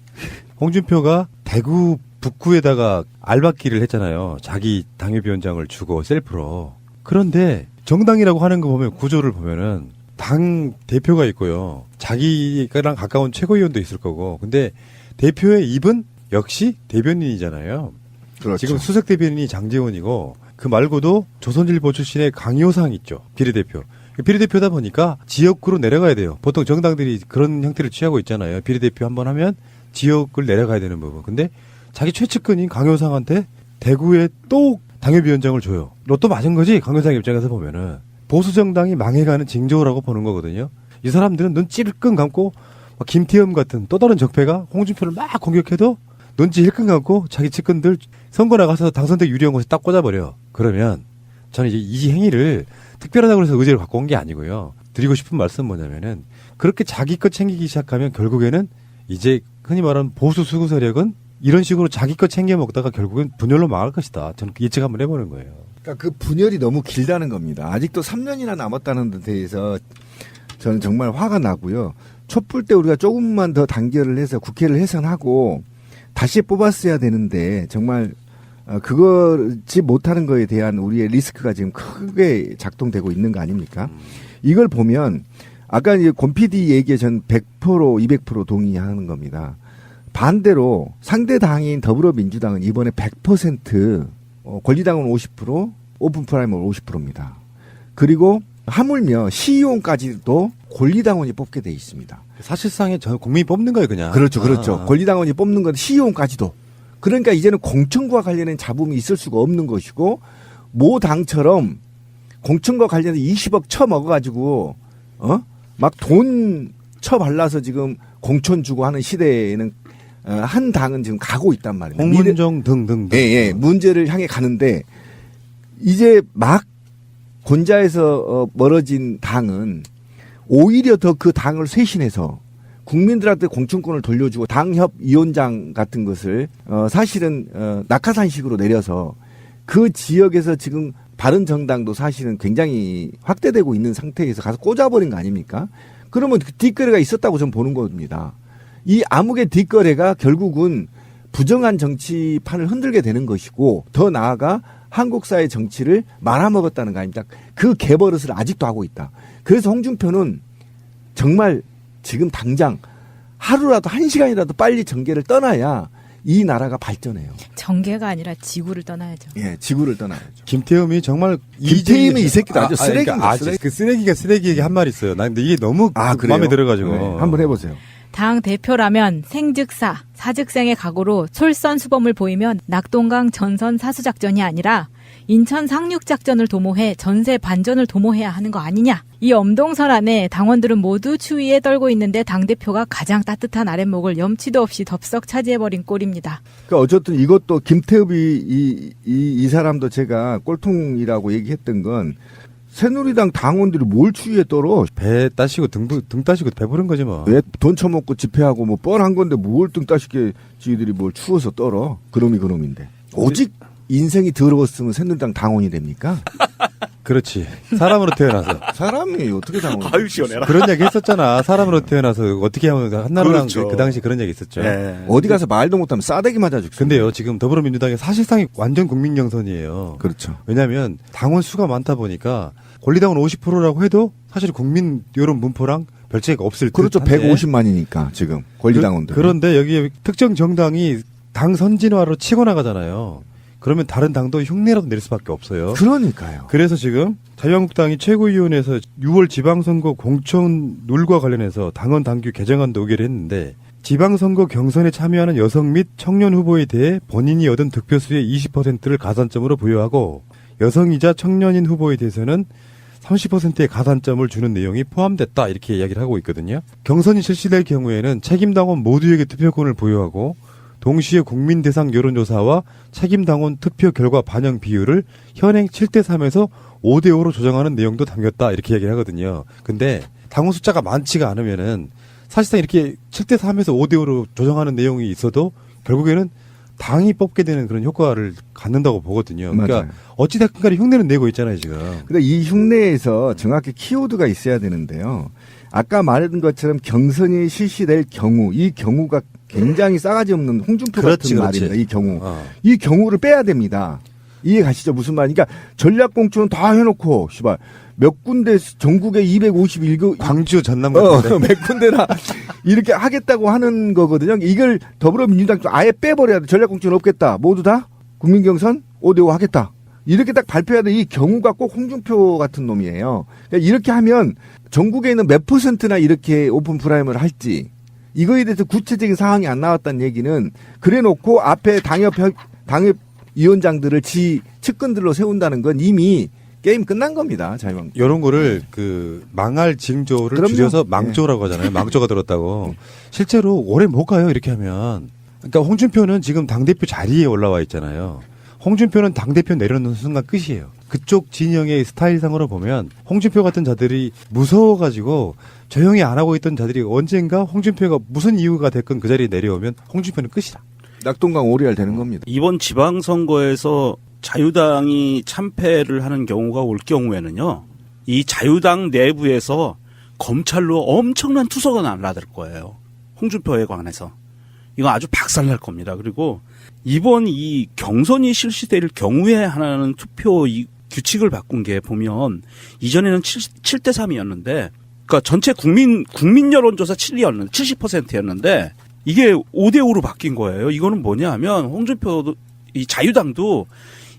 홍준표가 대구 북구에다가 알박기를 했잖아요. 자기 당협위원장을 주고 셀프로. 그런데 정당이라고 하는 거 보면 구조를 보면은 당 대표가 있고요. 자기랑 가까운 최고위원도 있을 거고. 근데 대표의 입은 역시 대변인이잖아요. 그렇죠. 지금 수석 대변인이 장제원이고 그 말고도 조선일보 출신의 강효상 있죠. 비례대표. 비례대표다 보니까 지역구로 내려가야 돼요. 보통 정당들이 그런 형태를 취하고 있잖아요. 비례대표 한번 하면 지역을 내려가야 되는 부분. 근데 자기 최측근인 강효상한테 대구에 또 당협위원장을 줘요. 로또 맞은 거지? 강효상 입장에서 보면은. 보수정당이 망해가는 징조라고 보는 거거든요. 이 사람들은 눈 찔끔 감고 김태흠 같은 또 다른 적폐가 홍준표를 막 공격해도 눈치 힐끔 감고 자기 측근들 선거 나가서 당선되기 유리한 곳에 딱 꽂아버려. 그러면 저는 이제 이 행위를 특별하다고 해서 의제를 갖고 온 게 아니고요. 드리고 싶은 말씀은 뭐냐면은 그렇게 자기 것 챙기기 시작하면 결국에는 이제 흔히 말하는 보수 수구 세력은 이런 식으로 자기 거 챙겨 먹다가 결국엔 분열로 망할 것이다. 저는 예측 한번 해보는 거예요. 그러니까 그 분열이 너무 길다는 겁니다. 아직도 3년이나 남았다는 데 대해서 저는 정말 화가 나고요. 촛불 때 우리가 조금만 더 단결을 해서 국회를 해산하고 다시 뽑았어야 되는데 정말 그거지 못하는 거에 대한 우리의 리스크가 지금 크게 작동되고 있는 거 아닙니까? 이걸 보면 아까 이제 권 PD 얘기에 전 100% 200% 동의하는 겁니다. 반대로 상대 당인 더불어민주당은 이번에 100% 권리당원 50% 오픈 프라이머리 50%입니다. 그리고 하물며 시의원까지도 권리당원이 뽑게 돼 있습니다. 사실상에 저 국민이 뽑는 거예요, 그냥. 그렇죠, 그렇죠. 권리당원이 뽑는 건 시의원까지도. 그러니까 이제는 공천과 관련된 잡음이 있을 수가 없는 것이고 모 당처럼 공천과 관련해서 20억 쳐먹어가지고 막 돈 쳐발라서 지금 공천 주고 하는 시대에는 한 당은 지금 가고 있단 말이에요. 홍문정 등등등. 예, 문제를 향해 가는데 이제 막 권좌에서 멀어진 당은 오히려 더 그 당을 쇄신해서 국민들한테 공천권을 돌려주고 당협위원장 같은 것을 사실은 낙하산식으로 내려서 그 지역에서 지금 바른정당도 사실은 굉장히 확대되고 있는 상태에서 가서 꽂아버린 거 아닙니까? 그러면 그 뒷거래가 있었다고 저는 보는 겁니다. 이 암흑의 뒷거래가 결국은 부정한 정치판을 흔들게 되는 것이고 더 나아가 한국 사회 정치를 말아먹었다는 거 아닙니까? 그 개버릇을 아직도 하고 있다. 그래서 홍준표는 정말 지금 당장 하루라도 1시간이라도 빨리 정계를 떠나야 이 나라가 발전해요. 정계가 아니라 지구를 떠나야죠. 예, 지구를 떠나야죠. 김태흠이 정말 김태흠이 이 새끼도 아주 쓰레기입니다. 쓰레기. 그 쓰레기가 쓰레기 얘기 한 말 있어요. 난 근데 이게 너무 마음에 들어가지고. 네, 한번 해보세요. 당 대표라면 생즉사, 사즉생의 각오로 솔선수범을 보이면 낙동강 전선 사수작전이 아니라 인천 상륙작전을 도모해 전세 반전을 도모해야 하는 거 아니냐. 이 엄동설 안에 당원들은 모두 추위에 떨고 있는데 당대표가 가장 따뜻한 아랫목을 염치도 없이 덥석 차지해버린 꼴입니다. 그러니까 어쨌든 이것도 김태흡이 이 사람도 제가 꼴통이라고 얘기했던 건 새누리당 당원들이 뭘 추위에 떨어? 배 따시고 등 따시고 배부른 거지 뭐. 왜 돈 처먹고 집회하고 뭐 뻔한 건데 뭘 등 따시게 지들이 뭘 추워서 떨어? 그놈인데. 오직 인생이 더러웠으면 새누리당 당원이 됩니까? 그렇지. 사람으로 태어나서. 사람이 어떻게 당원이? 아유 시원해라. 그런 얘기 했었잖아. 사람으로 태어나서 어떻게 하면 한나라랑 그렇죠. 그 당시 그런 얘기 있었죠. 네. 어디 가서 말도 못하면 싸대기 맞아 죽습니다. 근데요, 지금 더불어민주당이 사실상 완전 국민경선이에요. 그렇죠. 왜냐하면 당원 수가 많다 보니까 권리당원 50%라고 해도 사실 국민 여론 문포랑 별 차이가 없을 그렇죠. 듯한데. 150만이니까 지금 권리당원들. 그런데 여기에 특정 정당이 당 선진화로 치고 나가잖아요. 그러면 다른 당도 흉내라도 낼 수밖에 없어요. 그러니까요. 그래서 지금 자유한국당이 최고위원회에서 6월 지방선거 공천 룰과 관련해서 당원 당규 개정안도 의결했는데 지방선거 경선에 참여하는 여성 및 청년 후보에 대해 본인이 얻은 득표수의 20%를 가산점으로 부여하고 여성이자 청년인 후보에 대해서는 30%의 가산점을 주는 내용이 포함됐다 이렇게 이야기를 하고 있거든요. 경선이 실시될 경우에는 책임당원 모두에게 투표권을 부여하고 동시에 국민 대상 여론조사와 책임당원 투표 결과 반영 비율을 현행 7대3에서 5대5로 조정하는 내용도 담겼다 이렇게 얘기를 하거든요. 근데 당원 숫자가 많지가 않으면은 사실상 이렇게 7대3에서 5대5로 조정하는 내용이 있어도 결국에는 당이 뽑게 되는 그런 효과를 갖는다고 보거든요. 그러니까 맞아요. 어찌됐든 간에 흉내는 내고 있잖아요, 지금. 근데 이 흉내에서 정확히 키워드가 있어야 되는데요. 아까 말했던 것처럼 경선이 실시될 경우, 이 경우가 굉장히 싸가지 없는 홍준표 그렇지, 같은 그렇지. 말입니다. 이 경우. 이 경우를 빼야 됩니다. 이해 가시죠? 무슨 말이니까 전략공천은 다 해놓고 씨발 몇 군데 전국에 251개 광주 전남 같은데 몇 군데나 이렇게 하겠다고 하는 거거든요. 이걸 더불어민주당 좀 아예 빼버려야 돼. 전략공천 없겠다. 모두 다 국민경선 5대5 하겠다. 이렇게 딱 발표해야 돼. 이 경우가 꼭 홍준표 같은 놈이에요. 그러니까 이렇게 하면 전국에 있는 몇 %나 이렇게 오픈 프라임을 할지 이거에 대해서 구체적인 사항이 안 나왔다는 얘기는 그래놓고 앞에 당협위원장들을 지 측근들로 세운다는 건 이미 게임 끝난 겁니다. 자유한국당. 이런 거를 그 망할 징조를 그럼요. 줄여서 망조라고 하잖아요. 망조가 들었다고. 실제로 오래 못 가요. 이렇게 하면. 그러니까 홍준표는 지금 당대표 자리에 올라와 있잖아요. 홍준표는 당대표 내려놓는 순간 끝이에요. 그쪽 진영의 스타일상으로 보면 홍준표 같은 자들이 무서워가지고 조용히 안 하고 있던 자들이 언젠가 홍준표가 무슨 이유가 됐건 그 자리에 내려오면 홍준표는 끝이다. 낙동강 오리알 되는 겁니다. 이번 지방선거에서 자유당이 참패를 하는 경우가 올 경우에는요, 이 자유당 내부에서 검찰로 엄청난 투서가 날아들 거예요. 홍준표에 관해서. 이거 아주 박살날 겁니다. 그리고 이번 이 경선이 실시될 경우에 하나는 투표 이 규칙을 바꾼 게 보면 이전에는 7대 3이었는데, 그러니까 전체 국민 여론조사 70%였는데 이게 5대 5로 바뀐 거예요. 이거는 뭐냐 하면 홍준표 이 자유당도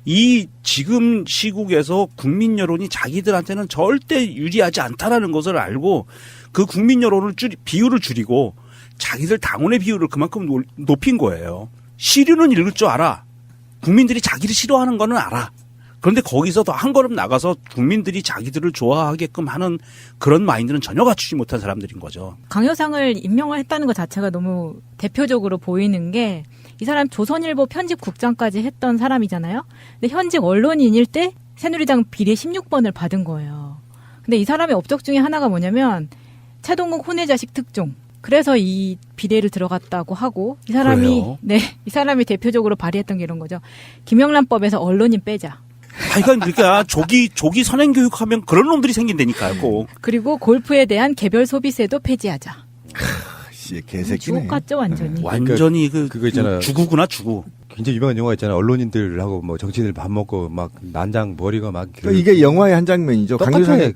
이 지금 시국에서 국민 여론이 자기들한테는 절대 유리하지 않다라는 것을 알고 그 국민 여론을 비율을 줄이고 자기들 당원의 비율을 그만큼 높인 거예요. 시류는 읽을 줄 알아. 국민들이 자기를 싫어하는 거는 알아. 그런데 거기서 더 한 걸음 나가서 국민들이 자기들을 좋아하게끔 하는 그런 마인드는 전혀 갖추지 못한 사람들인 거죠. 강효상을 임명을 했다는 것 자체가 너무 대표적으로 보이는 게 이 사람 조선일보 편집국장까지 했던 사람이잖아요. 근데 현직 언론인일 때 새누리당 비례 16번을 받은 거예요. 근데 이 사람의 업적 중에 하나가 뭐냐면 차동국 혼외자식 특종. 그래서 이 비례를 들어갔다고 하고 이 사람이 대표적으로 발의했던 게 이런 거죠. 김영란법에서 언론인 빼자. 그러니까 조기 선행 교육하면 그런 놈들이 생긴다니까요. 꼭. 그리고 골프에 대한 개별 소비세도 폐지하자. 개새끼네. 주옥 같죠, 완전히. 완전히 그거 있잖아요. 주구구나 주구. 굉장히 유명한 영화 있잖아요. 언론인들하고 뭐 정치인들 밥 먹고 막 난장 머리가 막. 그러니까 이게 영화의 한 장면이죠. 강효상이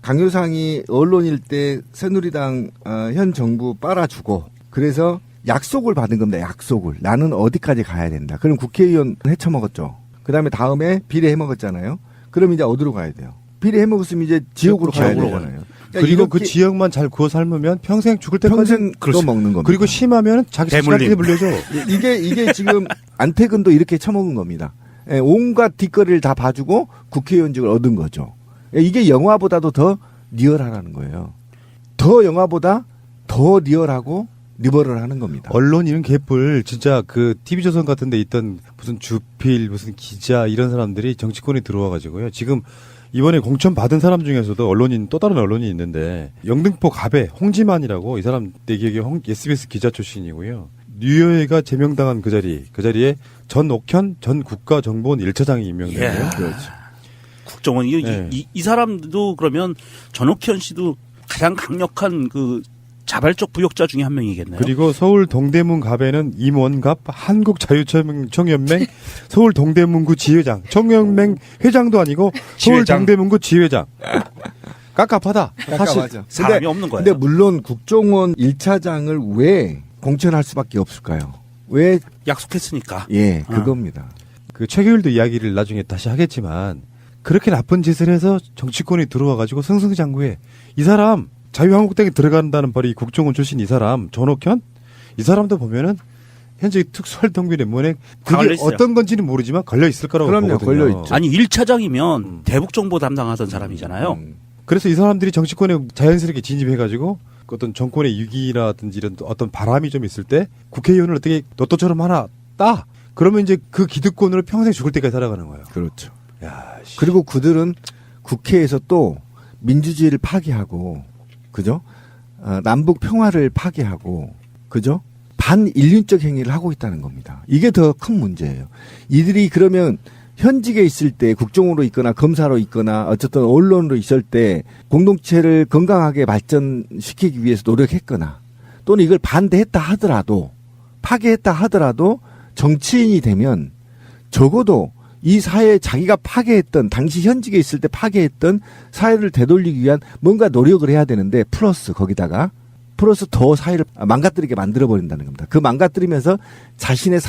강효상이 언론일 때 새누리당 현 정부 빨아주고 그래서 약속을 받은 겁니다. 약속을. 나는 어디까지 가야 된다. 그럼 국회의원 헤쳐먹었죠. 그다음에 다음에 비례 해먹었잖아요. 그럼 이제 어디로 가야 돼요? 비례 해먹었으면 이제 지역으로 가야 되잖아요. 그리고 그 지역만 잘 구워 삶으면 평생 죽을 때까지 또 먹는 겁니다. 그리고 심하면 자기 자식한테 물려줘. 이게 지금 안태근도 이렇게 처먹은 겁니다. 예, 온갖 뒷거리를 다 봐주고 국회의원직을 얻은 거죠. 예, 이게 영화보다도 더 리얼하라는 거예요. 더 영화보다 더 리얼하고 리버럴하는 겁니다. 언론인은 개뿔 진짜 그 TV조선 같은 데 있던 무슨 주필 무슨 기자 이런 사람들이 정치권에 들어와 가지고요. 지금 이번에 공천 받은 사람 중에서도 언론인 또 다른 언론이 있는데 영등포 갑에 홍지만이라고 이 사람 내 기억에 SBS 기자 출신이고요. 뉴여가 제명당한 그 자리에 전옥현 전 국가정보원 1차장이 임명됐고요. 그렇죠. 국정원 이 사람도 그러면 전옥현 씨도 가장 강력한 그 자발적 부역자 중에 한 명이겠네요. 그리고 서울 동대문 갑에는 임원갑 한국자유청연맹 서울 동대문구 지회장 청연맹 회장도 아니고 서울 동대문구 지회장. 깝깝하다. 사실 사람이 없는 거예요. 근데 물론 국정원 1차장을 왜 공천할 수밖에 없을까요? 왜 약속했으니까. 예, 그겁니다. 그 최규일도 이야기를 나중에 다시 하겠지만 그렇게 나쁜 짓을 해서 정치권에 들어와 가지고 승승장구해. 이 사람 자유한국당에 들어간다는 바로 이 국정원 출신 이 사람 전옥현 이 사람도 보면은 현재 특수활동비례문에 그게 어떤 건지는 모르지만 걸려 있을 거라고 보거든요. 걸려 있죠. 아니 1차장이면 대북정보 담당하던 사람이잖아요. 그래서 이 사람들이 정치권에 자연스럽게 진입해가지고 어떤 정권의 위기라든지 이런 어떤 바람이 좀 있을 때 국회의원을 어떻게 로또처럼 하나 따 그러면 이제 그 기득권으로 평생 죽을 때까지 살아가는 거예요. 그렇죠. 야, 그리고 그들은 국회에서 또 민주주의를 파괴하고 그죠? 남북 평화를 파괴하고 그죠? 반인륜적 행위를 하고 있다는 겁니다. 이게 더 큰 문제예요. 이들이 그러면 현직에 있을 때 국정으로 있거나 검사로 있거나 어쨌든 언론으로 있을 때 공동체를 건강하게 발전시키기 위해서 노력했거나 또는 이걸 반대했다 하더라도 파괴했다 하더라도 정치인이 되면 적어도 이 사회에 자기가 파괴했던 당시 현직에 있을 때 파괴했던 사회를 되돌리기 위한 뭔가 노력을 해야 되는데 거기다가 더 사회를 망가뜨리게 만들어버린다는 겁니다. 그 망가뜨리면서 자신의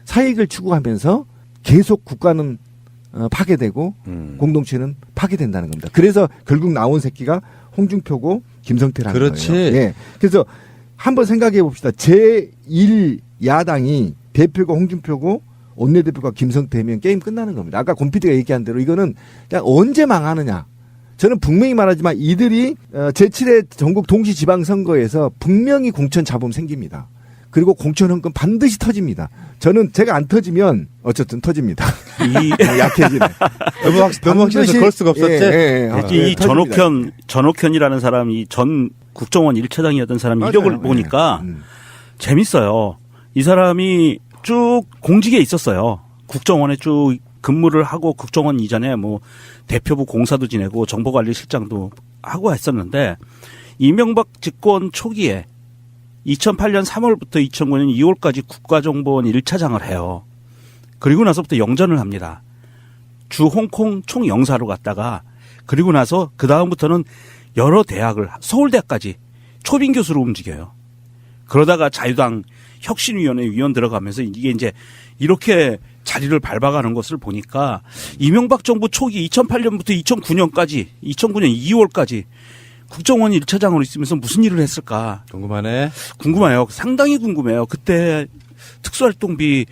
사익을 추구하면서 계속 국가는 파괴되고 공동체는 파괴된다는 겁니다. 그래서 결국 나온 새끼가 홍준표고 김성태라는 그렇지. 거예요. 예. 그래서 한번 생각해 봅시다. 제1야당이 대표가 홍준표고 원내대표가 김성태면 게임 끝나는 겁니다. 아까 권 PD가 얘기한 대로 이거는 그냥 언제 망하느냐. 저는 분명히 말하지만 이들이 제7회 전국 동시지방선거에서 분명히 공천 잡음 생깁니다. 그리고 공천 헌금 반드시 터집니다. 저는 제가 안 터지면 어쨌든 터집니다. 약해지네. 너무 확실해서 그럴 수가 없었지. 이 전옥현이라는 사람이 전 국정원 1차장이었던 사람 이력을 보니까 재밌어요. 이 사람이 쭉 공직에 있었어요. 국정원에 쭉 근무를 하고 국정원 이전에 뭐 대표부 공사도 지내고 정보관리실장도 하고 했었는데 이명박 집권 초기에 2008년 3월부터 2009년 2월까지 국가정보원 1차장을 해요. 그리고 나서부터 영전을 합니다. 주 홍콩 총영사로 갔다가 그리고 나서 그 다음부터는 여러 대학을 서울대학까지 초빙 교수로 움직여요. 그러다가 자유당 혁신위원회 위원 들어가면서 이게 이제 이렇게 자리를 밟아가는 것을 보니까 이명박 정부 초기 2008년부터 2009년까지 2009년 2월까지 국정원 1차장으로 있으면서 무슨 일을 했을까? 궁금해요. 상당히 궁금해요. 그때 특수활동비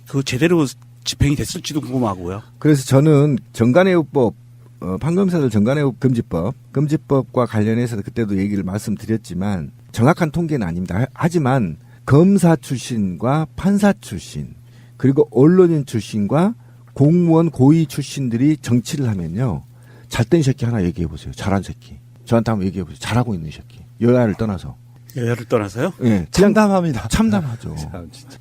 그 제대로 집행이 됐을지도 궁금하고요. 그래서 저는 정관예우법, 판검사들 정관예우 금지법과 관련해서 그때도 얘기를 말씀드렸지만 정확한 통계는 아닙니다. 하지만 검사 출신과 판사 출신 그리고 언론인 출신과 공무원 고위 출신들이 정치를 하면요. 잘된 새끼 하나 얘기해 보세요. 잘한 새끼. 저한테 한번 얘기해 보세요. 잘하고 있는 새끼. 여야를 떠나서. 여야를 떠나서요? 네, 참담합니다. 참담하죠.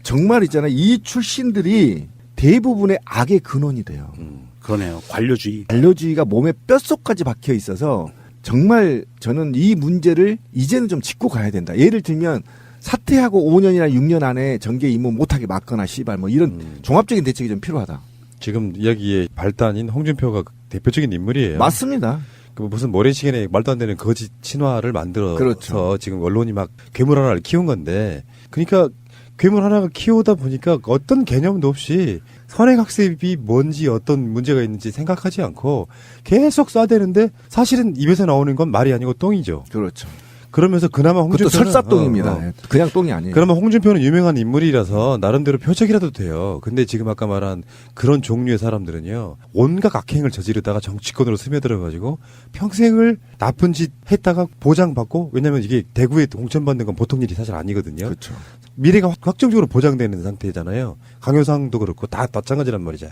정말 있잖아요. 이 출신들이 대부분의 악의 근원이 돼요. 그러네요. 관료주의. 관료주의가 몸에 뼛속까지 박혀 있어서 정말 저는 이 문제를 이제는 좀 짚고 가야 된다. 예를 들면 사퇴하고 5년이나 6년 안에 정계 임무 못하게 막거나 씨발 뭐 이런 종합적인 대책이 좀 필요하다. 지금 이야기의 발단인 홍준표가 대표적인 인물이에요. 맞습니다. 그 무슨 모래시계에 말도 안 되는 거짓 신화를 만들어서 그렇죠. 지금 언론이 막 괴물 하나를 키운 건데, 그러니까 괴물 하나가 키우다 보니까 어떤 개념도 없이 선행학습이 뭔지 어떤 문제가 있는지 생각하지 않고 계속 쏴대는데 사실은 입에서 나오는 건 말이 아니고 똥이죠. 그렇죠. 그러면서 그나마 홍준표는 그것도 설사똥입니다. 그냥 똥이 아니에요. 그러면 홍준표는 유명한 인물이라서 나름대로 표적이라도 돼요. 근데 지금 아까 말한 그런 종류의 사람들은요, 온갖 악행을 저지르다가 정치권으로 스며들어가지고 평생을 나쁜 짓 했다가 보장받고, 왜냐면 이게 대구에 공천받는 건 보통 일이 사실 아니거든요. 그렇죠. 미래가 확정적으로 보장되는 상태잖아요. 강효상도 그렇고 다 마찬가지란 말이죠.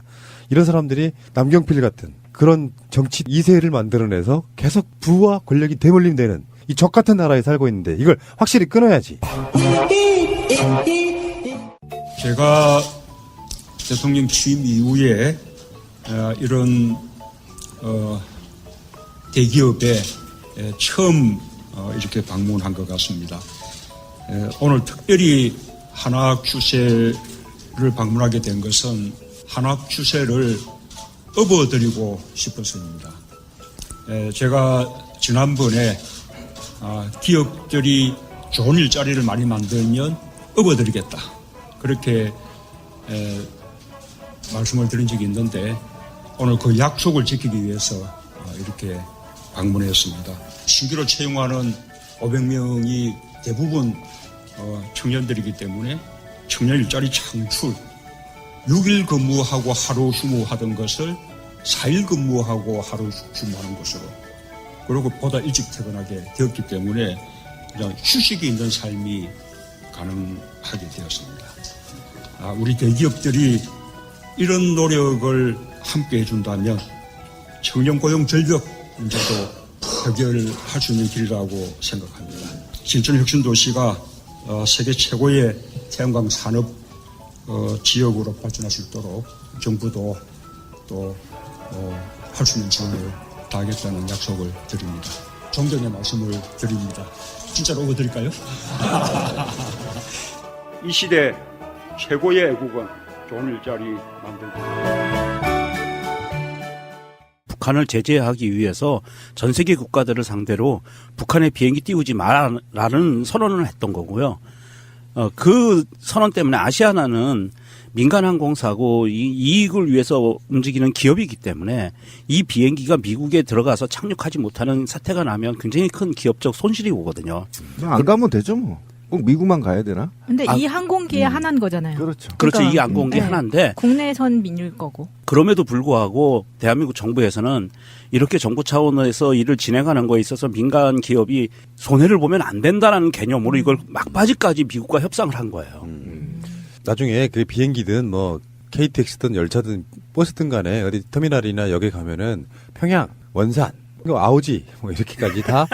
이런 사람들이 남경필 같은 그런 정치 2세를 만들어내서 계속 부와 권력이 대물림되는 이 적 같은 나라에 살고 있는데 이걸 확실히 끊어야지. 제가 대통령 취임 이후에 이런 대기업에 처음 이렇게 방문한 것 같습니다. 오늘 특별히 한화학주세를 방문하게 된 것은 한화학주세를 업어드리고 싶어서입니다. 제가 지난번에 기업들이 좋은 일자리를 많이 만들면 업어드리겠다. 그렇게 말씀을 드린 적이 있는데 오늘 그 약속을 지키기 위해서 이렇게 방문했습니다. 신규로 채용하는 500명이 대부분 청년들이기 때문에 청년 일자리 창출, 6일 근무하고 하루 휴무하던 것을 4일 근무하고 하루 휴무하는 것으로, 그리고 보다 일찍 퇴근하게 되었기 때문에 그냥 휴식이 있는 삶이 가능하게 되었습니다. 우리 대기업들이 이런 노력을 함께 해준다면 청년 고용 절벽 문제도 해결할 수 있는 길이라고 생각합니다. 신천혁신도시가 세계 최고의 태양광 산업 지역으로 발전할 수 있도록 정부도 또 할 수 있는 지원을 다하겠다는 약속을 드립니다. 존경의 말씀을 드립니다. 진짜로 업어드릴까요? 이 시대 최고의 애국은 좋은 일자리 만들고. 북한을 제재하기 위해서 전 세계 국가들을 상대로 북한에 비행기 띄우지 마라는 선언을 했던 거고요. 그 선언 때문에 아시아나는 민간항공사고 이익을 위해서 움직이는 기업이기 때문에 이 비행기가 미국에 들어가서 착륙하지 못하는 사태가 나면 굉장히 큰 기업적 손실이 오거든요. 안 가면 되죠 뭐. 꼭 미국만 가야 되나? 근데 이 항공기의 하나인 거잖아요. 그렇죠. 그렇죠. 이 항공기 하나인데 국내선 민유일 거고. 그럼에도 불구하고 대한민국 정부에서는 이렇게 정부 차원에서 일을 진행하는 거에 있어서 민간 기업이 손해를 보면 안 된다는 개념으로 이걸 막바지까지 미국과 협상을 한 거예요. 나중에 그 비행기든 뭐 KTX든 열차든 버스든 간에 어디 터미널이나 역에 가면은 평양, 원산, 아우지 뭐 이렇게까지 다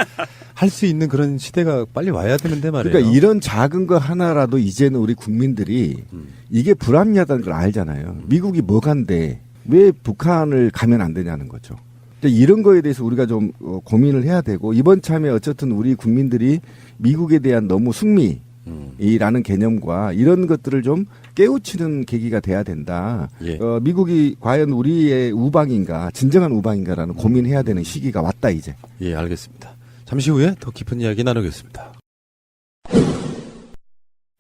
할 수 있는 그런 시대가 빨리 와야 되는데 말이에요. 그러니까 이런 작은 거 하나라도 이제는 우리 국민들이 이게 불합리하다는 걸 알잖아요. 미국이 뭐 간데 왜 북한을 가면 안 되냐는 거죠. 이런 거에 대해서 우리가 좀 고민을 해야 되고, 이번 참에 어쨌든 우리 국민들이 미국에 대한 너무 숙미라는 개념과 이런 것들을 좀 깨우치는 계기가 돼야 된다. 예. 미국이 과연 우리의 우방인가, 진정한 우방인가라는 고민해야 되는 시기가 왔다 이제. 예, 알겠습니다. 잠시 후에 더 깊은 이야기 나누겠습니다.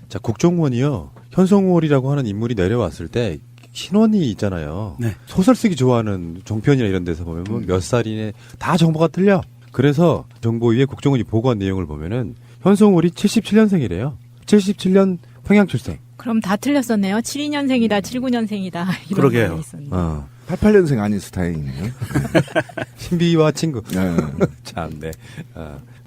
자, 국정원이요. 현송월이라고 하는 인물이 내려왔을 때 신원이 있잖아요. 네. 소설 쓰기 좋아하는 종편이나 이런 데서 보면 몇 살이네 다 정보가 틀려. 그래서 정보위에 국정원이 보고한 내용을 보면은 현송월이 77년생이래요. 77년 평양 출생. 그럼 다 틀렸었네요. 72년생이다, 79년생이다. 이런 그러게요. 말이 있었는데. 88년생 아닌 스타일이네요. 신비와 친구. 네. 참, 네.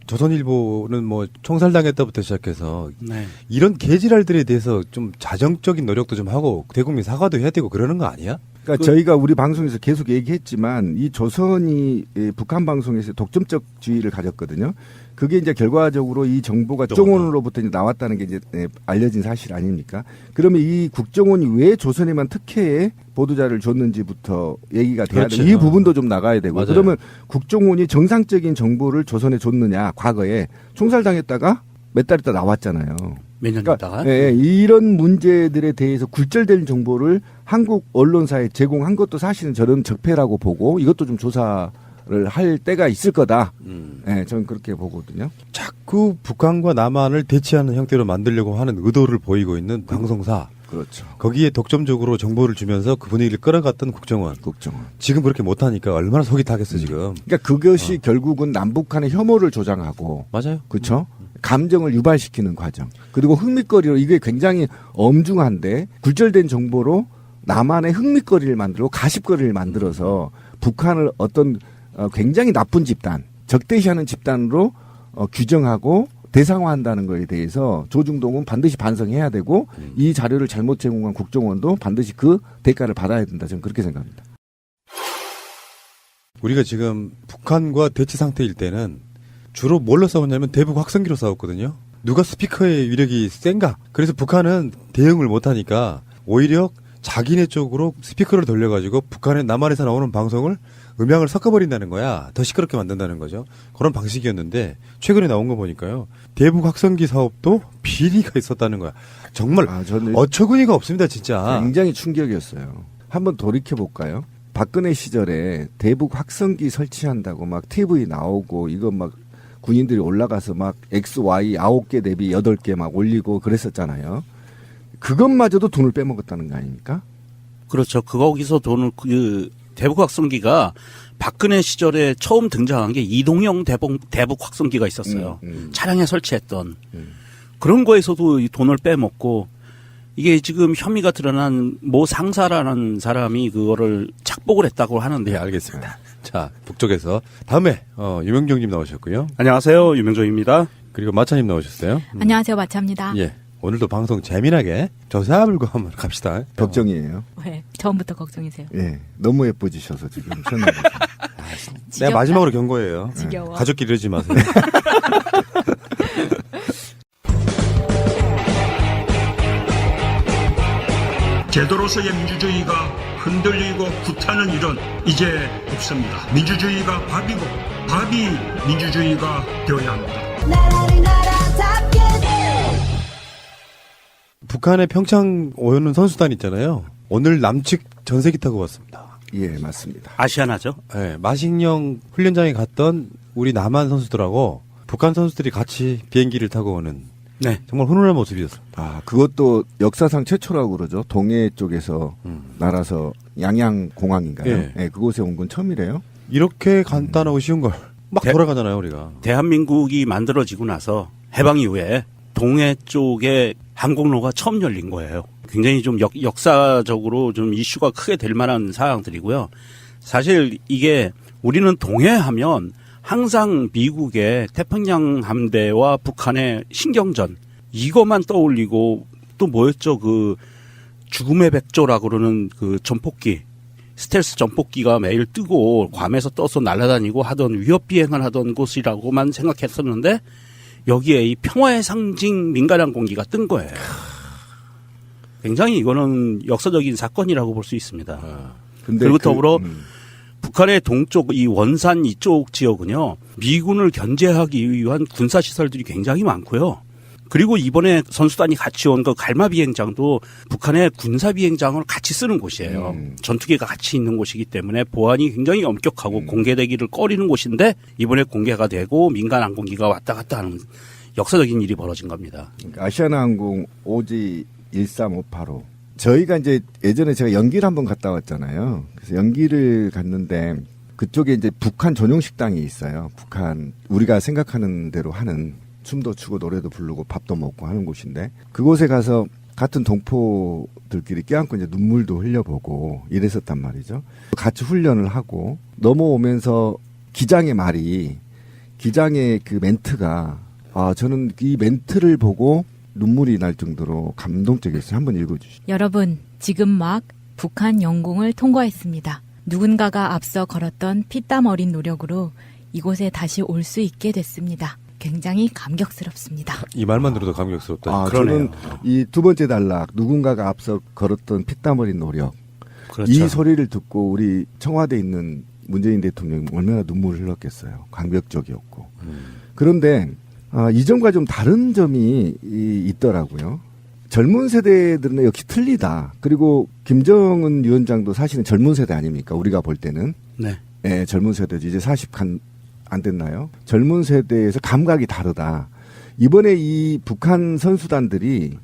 조선일보는 뭐 총살당했다부터 시작해서 네. 이런 개지랄들에 대해서 좀 자정적인 노력도 좀 하고 대국민 사과도 해야 되고 그러는 거 아니야? 그러니까 저희가 우리 방송에서 계속 얘기했지만 이 조선이 북한 방송에서 독점적주의를 가졌거든요. 그게 이제 결과적으로 이 정보가 국정원으로부터 이제 나왔다는 게 이제 알려진 사실 아닙니까? 그러면 이 국정원이 왜 조선에만 특혜의 보도자를 줬는지부터 얘기가 돼야 그렇죠. 되고, 이 부분도 좀 나가야 되고. 맞아요. 그러면 국정원이 정상적인 정보를 조선에 줬느냐? 과거에 총살당했다가 몇 달 있다 나왔잖아요. 몇 년 그러니까 있다가? 예, 이런 문제들에 대해서 굴절된 정보를 한국 언론사에 제공한 것도 사실은 저는 적폐라고 보고, 이것도 좀 조사를 할 때가 있을 거다. 예, 저는 그렇게 보거든요. 자꾸 북한과 남한을 대치하는 형태로 만들려고 하는 의도를 보이고 있는 방송사. 그렇죠. 거기에 독점적으로 정보를 주면서 그 분위기를 끌어갔던 국정원. 지금 그렇게 못하니까 얼마나 속이 타겠어 지금. 그러니까 그것이 결국은 남북한의 혐오를 조장하고, 맞아요. 그렇죠. 감정을 유발시키는 과정. 그리고 흥미거리로, 이게 굉장히 엄중한데 굴절된 정보로 남한의 흥미거리를 만들고 가십거리를 만들어서 북한을 어떤 굉장히 나쁜 집단, 적대시하는 집단으로 규정하고 대상화한다는 거에 대해서 조중동은 반드시 반성해야 되고, 이 자료를 잘못 제공한 국정원도 반드시 그 대가를 받아야 된다. 저는 그렇게 생각합니다. 우리가 지금 북한과 대치 상태일 때는 주로 뭘로 싸웠냐면 대북 확성기로 싸웠거든요. 누가 스피커의 위력이 센가? 그래서 북한은 대응을 못하니까 오히려 자기네 쪽으로 스피커를 돌려가지고 북한의 남한에서 나오는 방송을 음향을 섞어버린다는 거야. 더 시끄럽게 만든다는 거죠. 그런 방식이었는데 최근에 나온 거 보니까요. 대북 확성기 사업도 비리가 있었다는 거야. 정말 어처구니가 없습니다, 진짜. 굉장히 충격이었어요. 한번 돌이켜볼까요? 박근혜 시절에 대북 확성기 설치한다고 막 TV 나오고, 이거 막 군인들이 올라가서 막 XY 9개 대비 8개 막 올리고 그랬었잖아요. 그것마저도 돈을 빼먹었다는 거 아닙니까? 그렇죠. 거기서 돈을, 대북 확성기가 박근혜 시절에 처음 등장한 게 이동형 대북 확성기가 있었어요. 차량에 설치했던. 그런 거에서도 이 돈을 빼먹고, 이게 지금 혐의가 드러난 모 상사라는 사람이 그거를 착복을 했다고 하는데. 네, 알겠습니다. 자, 북쪽에서 다음에 유명정님 나오셨고요. 안녕하세요, 유명정입니다. 그리고 마차님 나오셨어요. 안녕하세요, 마차입니다. 예, 오늘도 방송 재미나게 저사물고 한번 갑시다. 걱정이에요. 왜? 처음부터 걱정이세요? 예, 너무 예뻐지셔서 지금 내가 마지막으로 경고해요. 지겨워. 가족끼리 이러지 마세요. 제도로서의 민주주의가 흔들리고 구타는 일은 이제 없습니다. 민주주의가 밥이고 밥이 민주주의가 되어야 합니다. 북한의 평창 오는 선수단 있잖아요. 오늘 남측 전세기 타고 왔습니다. 예, 맞습니다. 아시아나죠? 네, 마식령 훈련장에 갔던 우리 남한 선수들하고 북한 선수들이 같이 비행기를 타고 오는, 네, 정말 훈훈한 모습이었습니다. 아, 그것도 역사상 최초라고 그러죠. 동해 쪽에서 날아서 양양공항인가요? 예. 예, 그곳에 온 건 처음이래요. 이렇게 간단하고 쉬운 걸 막 돌아가잖아요, 우리가. 대한민국이 만들어지고 나서 해방 이후에 동해 쪽에 항공로가 처음 열린 거예요. 굉장히 좀 역사적으로 좀 이슈가 크게 될 만한 사항들이고요. 사실 이게 우리는 동해하면 항상 미국의 태평양 함대와 북한의 신경전, 이것만 떠올리고, 또 뭐였죠? 그 죽음의 백조라고 그러는 그 전폭기, 스텔스 전폭기가 매일 뜨고 괌에서 떠서 날아다니고 하던 위협 비행을 하던 곳이라고만 생각했었는데 여기에 이 평화의 상징 민간 항공기가 뜬 거예요. 굉장히 이거는 역사적인 사건이라고 볼 수 있습니다. 근데 그리고 더불어 북한의 동쪽 이 원산 이쪽 지역은요, 미군을 견제하기 위한 군사 시설들이 굉장히 많고요. 그리고 이번에 선수단이 같이 온 그 갈마 비행장도 북한의 군사 비행장을 같이 쓰는 곳이에요. 전투기가 같이 있는 곳이기 때문에 보안이 굉장히 엄격하고 공개되기를 꺼리는 곳인데 이번에 공개가 되고 민간 항공기가 왔다 갔다 하는 역사적인 일이 벌어진 겁니다. 그러니까 아시아나항공 오지 13585. 저희가 이제 예전에 제가 연기를 한번 갔다 왔잖아요. 그래서 연기를 갔는데 그쪽에 이제 북한 전용 식당이 있어요. 북한 우리가 생각하는 대로 하는 춤도 추고 노래도 부르고 밥도 먹고 하는 곳인데 그곳에 가서 같은 동포들끼리 껴안고 이제 눈물도 흘려보고 이랬었단 말이죠. 같이 훈련을 하고 넘어오면서 기장의 그 멘트가 저는 이 멘트를 보고 눈물이 날 정도로 감동적이었어요. 한번 읽어주시죠. 여러분, 지금 막 북한 영공을 통과했습니다. 누군가가 앞서 걸었던 피땀 어린 노력으로 이곳에 다시 올 수 있게 됐습니다. 굉장히 감격스럽습니다. 이 말만 들어도 감격스럽다. 저는 이 두 번째 단락, 누군가가 앞서 걸었던 피땀 어린 노력. 그렇죠. 이 소리를 듣고 우리 청와대에 있는 문재인 대통령이 얼마나 눈물을 흘렸겠어요. 감격적이었고. 그런데 이전과 좀 다른 점이 있더라고요. 젊은 세대들은 역시 틀리다. 그리고 김정은 위원장도 사실은 젊은 세대 아닙니까? 우리가 볼 때는. 네. 젊은 세대죠. 이제 40 안 됐나요? 젊은 세대에서 감각이 다르다. 이번에 이 북한 선수단들이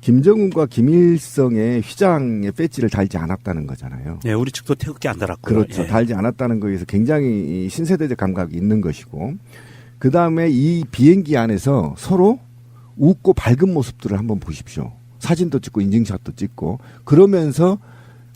김정은과 김일성의 휘장에 배지를 달지 않았다는 거잖아요. 네, 우리 측도 태극기 안 달았고요. 그렇죠. 예. 달지 않았다는 거에서 굉장히 신세대적 감각이 있는 것이고, 그 다음에 이 비행기 안에서 서로 웃고 밝은 모습들을 한번 보십시오. 사진도 찍고 인증샷도 찍고 그러면서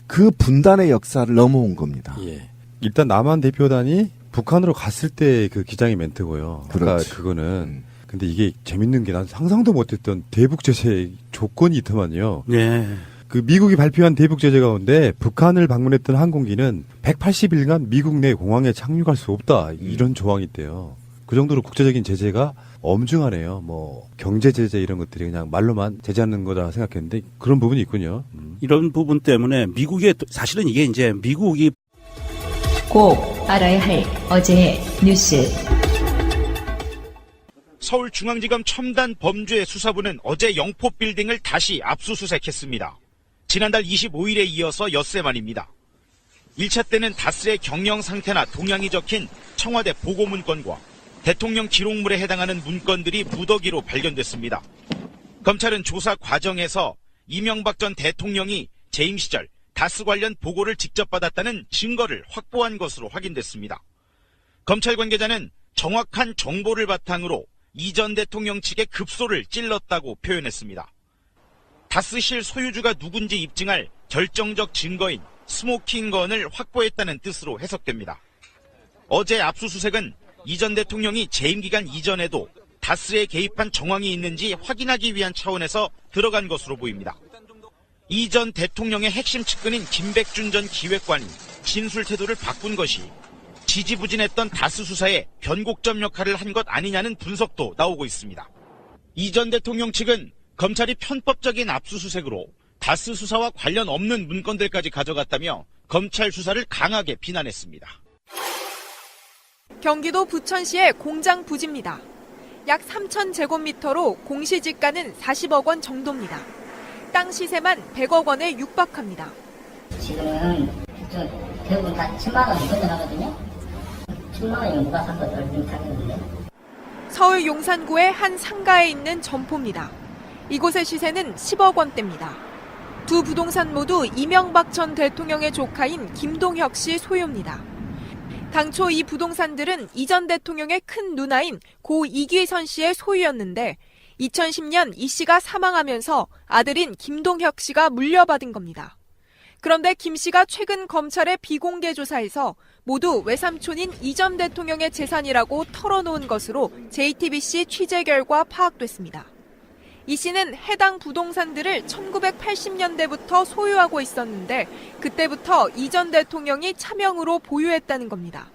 그 분단의 역사를 넘어온 겁니다. 예. 일단 남한 대표단이 북한으로 갔을 때 그 기장의 멘트고요. 그렇지. 아까 그거는 근데 이게 재밌는 게 난 상상도 못했던 대북 제재 조건이 있더만요. 네. 그 미국이 발표한 대북 제재 가운데 북한을 방문했던 항공기는 180일간 미국 내 공항에 착륙할 수 없다 이런 조항이 있대요. 그 정도로 국제적인 제재가 엄중하네요. 뭐 경제 제재 이런 것들이 그냥 말로만 제재하는 거다 생각했는데 그런 부분이 있군요. 이런 부분 때문에 미국의 사실은 이게 이제 미국이 꼭 알아야 할 어제의 뉴스. 서울중앙지검 첨단 범죄 수사부는 어제 영포 빌딩을 다시 압수수색했습니다. 지난달 25일에 이어서 엿새 만입니다. 1차 때는 다스의 경영 상태나 동향이 적힌 청와대 보고 문건과 대통령 기록물에 해당하는 문건들이 무더기로 발견됐습니다. 검찰은 조사 과정에서 이명박 전 대통령이 재임 시절 다스 관련 보고를 직접 받았다는 증거를 확보한 것으로 확인됐습니다. 검찰 관계자는 정확한 정보를 바탕으로 이 전 대통령 측의 급소를 찔렀다고 표현했습니다. 다스실 소유주가 누군지 입증할 결정적 증거인 스모킹건을 확보했다는 뜻으로 해석됩니다. 어제 압수수색은 이 전 대통령이 재임 기간 이전에도 다스에 개입한 정황이 있는지 확인하기 위한 차원에서 들어간 것으로 보입니다. 이 전 대통령의 핵심 측근인 김백준 전 기획관이 진술 태도를 바꾼 것이 지지부진했던 다스 수사에 변곡점 역할을 한 것 아니냐는 분석도 나오고 있습니다. 이 전 대통령 측은 검찰이 편법적인 압수수색으로 다스 수사와 관련 없는 문건들까지 가져갔다며 검찰 수사를 강하게 비난했습니다. 경기도 부천시의 공장 부지입니다. 약 3,000제곱미터로 공시지가는 40억 원 정도입니다. 땅 시세만 100억 원에 육박합니다. 지금은 대부분 다 10만 원 건전하거든요. 10만 원이면 누가 샀거든. 좀 사겠는데. 서울 용산구의 한 상가에 있는 점포입니다. 이곳의 시세는 10억 원대입니다. 두 부동산 모두 이명박 전 대통령의 조카인 김동혁 씨 소유입니다. 당초 이 부동산들은 이 전 대통령의 큰 누나인 고 이규선 씨의 소유였는데 2010년 이 씨가 사망하면서 아들인 김동혁 씨가 물려받은 겁니다. 그런데 김 씨가 최근 검찰의 비공개 조사에서 모두 외삼촌인 이 전 대통령의 재산이라고 털어놓은 것으로 JTBC 취재 결과 파악됐습니다. 이 씨는 해당 부동산들을 1980년대부터 소유하고 있었는데 그때부터 이 전 대통령이 차명으로 보유했다는 겁니다.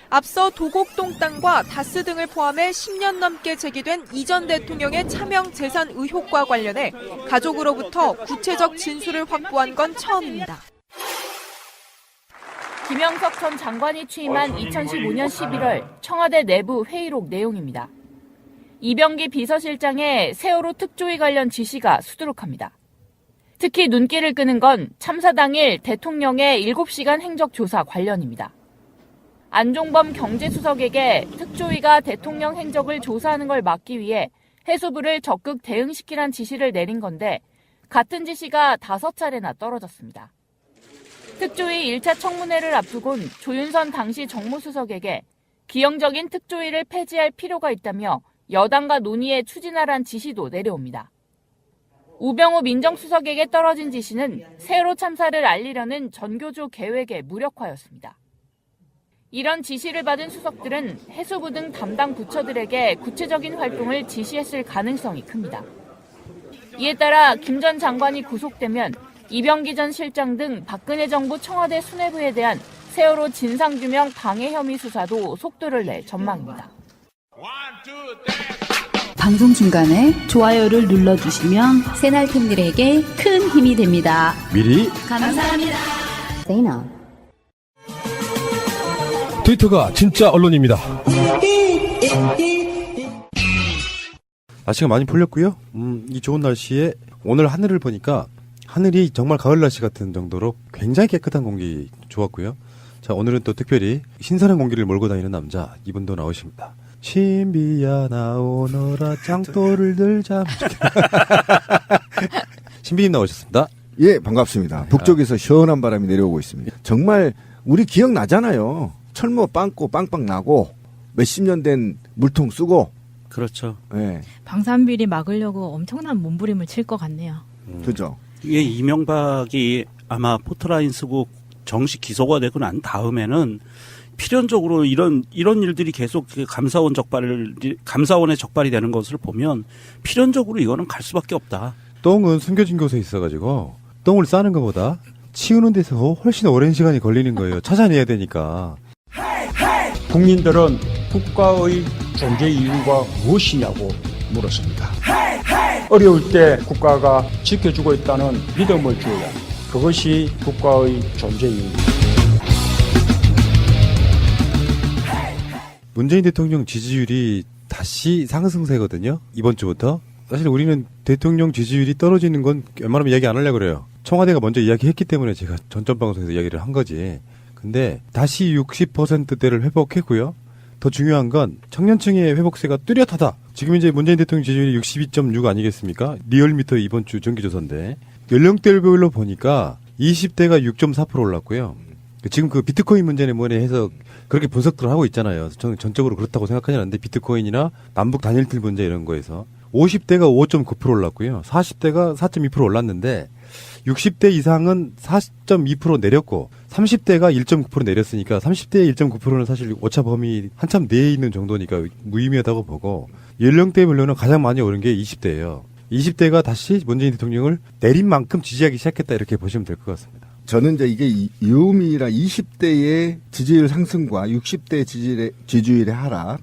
앞서 도곡동 땅과 다스 등을 포함해 10년 넘게 제기된 이 전 대통령의 차명 재산 의혹과 관련해 가족으로부터 구체적 진술을 확보한 건 처음입니다. 김영석 전 장관이 취임한 2015년 11월 청와대 내부 회의록 내용입니다. 이병기 비서실장의 세월호 특조위 관련 지시가 수두룩합니다. 특히 눈길을 끄는 건 참사 당일 대통령의 7시간 행적조사 관련입니다. 안종범 경제수석에게 특조위가 대통령 행적을 조사하는 걸 막기 위해 해수부를 적극 대응시키란 지시를 내린 건데 같은 지시가 5차례나 떨어졌습니다. 특조위 1차 청문회를 앞두곤 조윤선 당시 정무수석에게 기형적인 특조위를 폐지할 필요가 있다며 여당과 논의에 추진하란 지시도 내려옵니다. 우병우 민정수석에게 떨어진 지시는 세월호 참사를 알리려는 전교조 계획의 무력화였습니다. 이런 지시를 받은 수석들은 해수부 등 담당 부처들에게 구체적인 활동을 지시했을 가능성이 큽니다. 이에 따라 김 전 장관이 구속되면 이병기 전 실장 등 박근혜 정부 청와대 수뇌부에 대한 세월호 진상규명 방해 혐의 수사도 속도를 낼 전망입니다. 방송 중간에 좋아요를 눌러주시면 새날팀들에게 큰 힘이 됩니다. 미리 감사합니다. 트위터가 진짜 언론입니다. 날씨가 많이 풀렸고요. 이 좋은 날씨에 오늘 하늘을 보니까 하늘이 정말 가을 날씨 같은 정도로 굉장히 깨끗한 공기 좋았고요. 자, 오늘은 또 특별히 신선한 공기를 몰고 다니는 남자 이분도 나오십니다. 신비야 나오너라 짱돌을 들자. 신비님 나오셨습니다. 예, 반갑습니다. 북쪽에서 시원한 바람이 내려오고 있습니다. 정말 우리 기억나잖아요. 철모 빵꾸 빵빵 나고 몇십 년 된 물통 쓰고. 그렇죠. 예. 방산비리 막으려고 엄청난 몸부림을 칠 것 같네요. 그죠. 이게 이명박이 아마 포트라인 쓰고 정식 기소가 되고 난 다음에는 필연적으로 이런 일들이 계속 감사원의 적발이 되는 것을 보면 필연적으로 이거는 갈 수밖에 없다. 똥은 숨겨진 곳에 있어가지고 똥을 싸는 것보다 치우는 데서 훨씬 오랜 시간이 걸리는 거예요. 찾아내야 되니까. 국민들은 국가의 존재 이유가 무엇이냐고 물었습니다. 어려울 때 국가가 지켜주고 있다는 믿음을 주어야 그것이 국가의 존재 이유입니다. 문재인 대통령 지지율이 다시 상승세거든요. 이번 주부터. 사실 우리는 대통령 지지율이 떨어지는 건 웬만하면 이야기 안 하려고 그래요. 청와대가 먼저 이야기했기 때문에 제가 전전 방송에서 이야기를 한 거지. 근데 다시 60%대를 회복했고요. 더 중요한 건 청년층의 회복세가 뚜렷하다. 지금 이제 문재인 대통령 지지율이 62.6 아니겠습니까? 리얼미터 이번 주 정기조사인데 연령대별로 보니까 20대가 6.4% 올랐고요. 지금 그 비트코인 문제는 뭐네 해서 그렇게 분석들을 하고 있잖아요. 저는 전적으로 그렇다고 생각하지 않는데 비트코인이나 남북 단일틀 문제 이런 거에서 50대가 5.9% 올랐고요. 40대가 4.2% 올랐는데 60대 이상은 4.2% 내렸고 30대가 1.9% 내렸으니까 30대의 1.9%는 사실 오차 범위 한참 내에 있는 정도니까 무의미하다고 보고 연령대별로는 가장 많이 오른 게 20대예요. 20대가 다시 문재인 대통령을 내린 만큼 지지하기 시작했다 이렇게 보시면 될 것 같습니다. 저는 이제 이게 유음이라 20대의 지지율 상승과 60대 지지율의 하락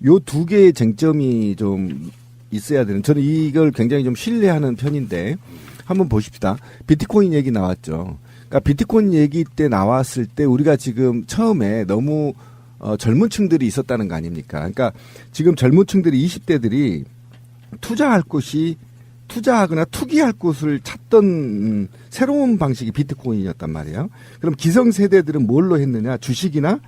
요 두 개의 쟁점이 좀 있어야 되는 저는 이걸 굉장히 좀 신뢰하는 편인데 한번 보십시다. 비트코인 얘기 나왔죠. 그러니까 비트코인 얘기 때 나왔을 때 우리가 지금 처음에 너무 젊은 층들이 있었다는 거 아닙니까? 그러니까 지금 젊은 층들이 20대들이 투자할 곳이 투자하거나 투기할 곳을 찾던 새로운 방식이 비트코인이었단 말이에요. 그럼 기성세대들은 뭘로 했느냐? 주식이나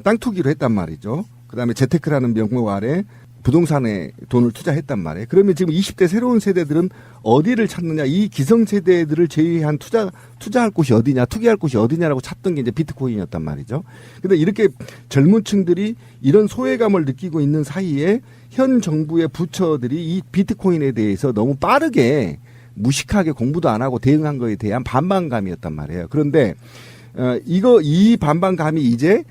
땅 투기로 했단 말이죠. 그다음에 재테크라는 명목 아래 부동산에 돈을 투자했단 말이에요. 그러면 지금 20대 새로운 세대들은 어디를 찾느냐? 이 기성세대들을 제외한 투자할 곳이 어디냐? 투기할 곳이 어디냐라고 찾던 게 이제 비트코인이었단 말이죠. 근데 이렇게 젊은 층들이 이런 소외감을 느끼고 있는 사이에 현 정부의 부처들이 이 비트코인에 대해서 너무 빠르게 무식하게 공부도 안 하고 대응한 거에 대한 반발감이었단 말이에요. 그런데 이 반발감이 이제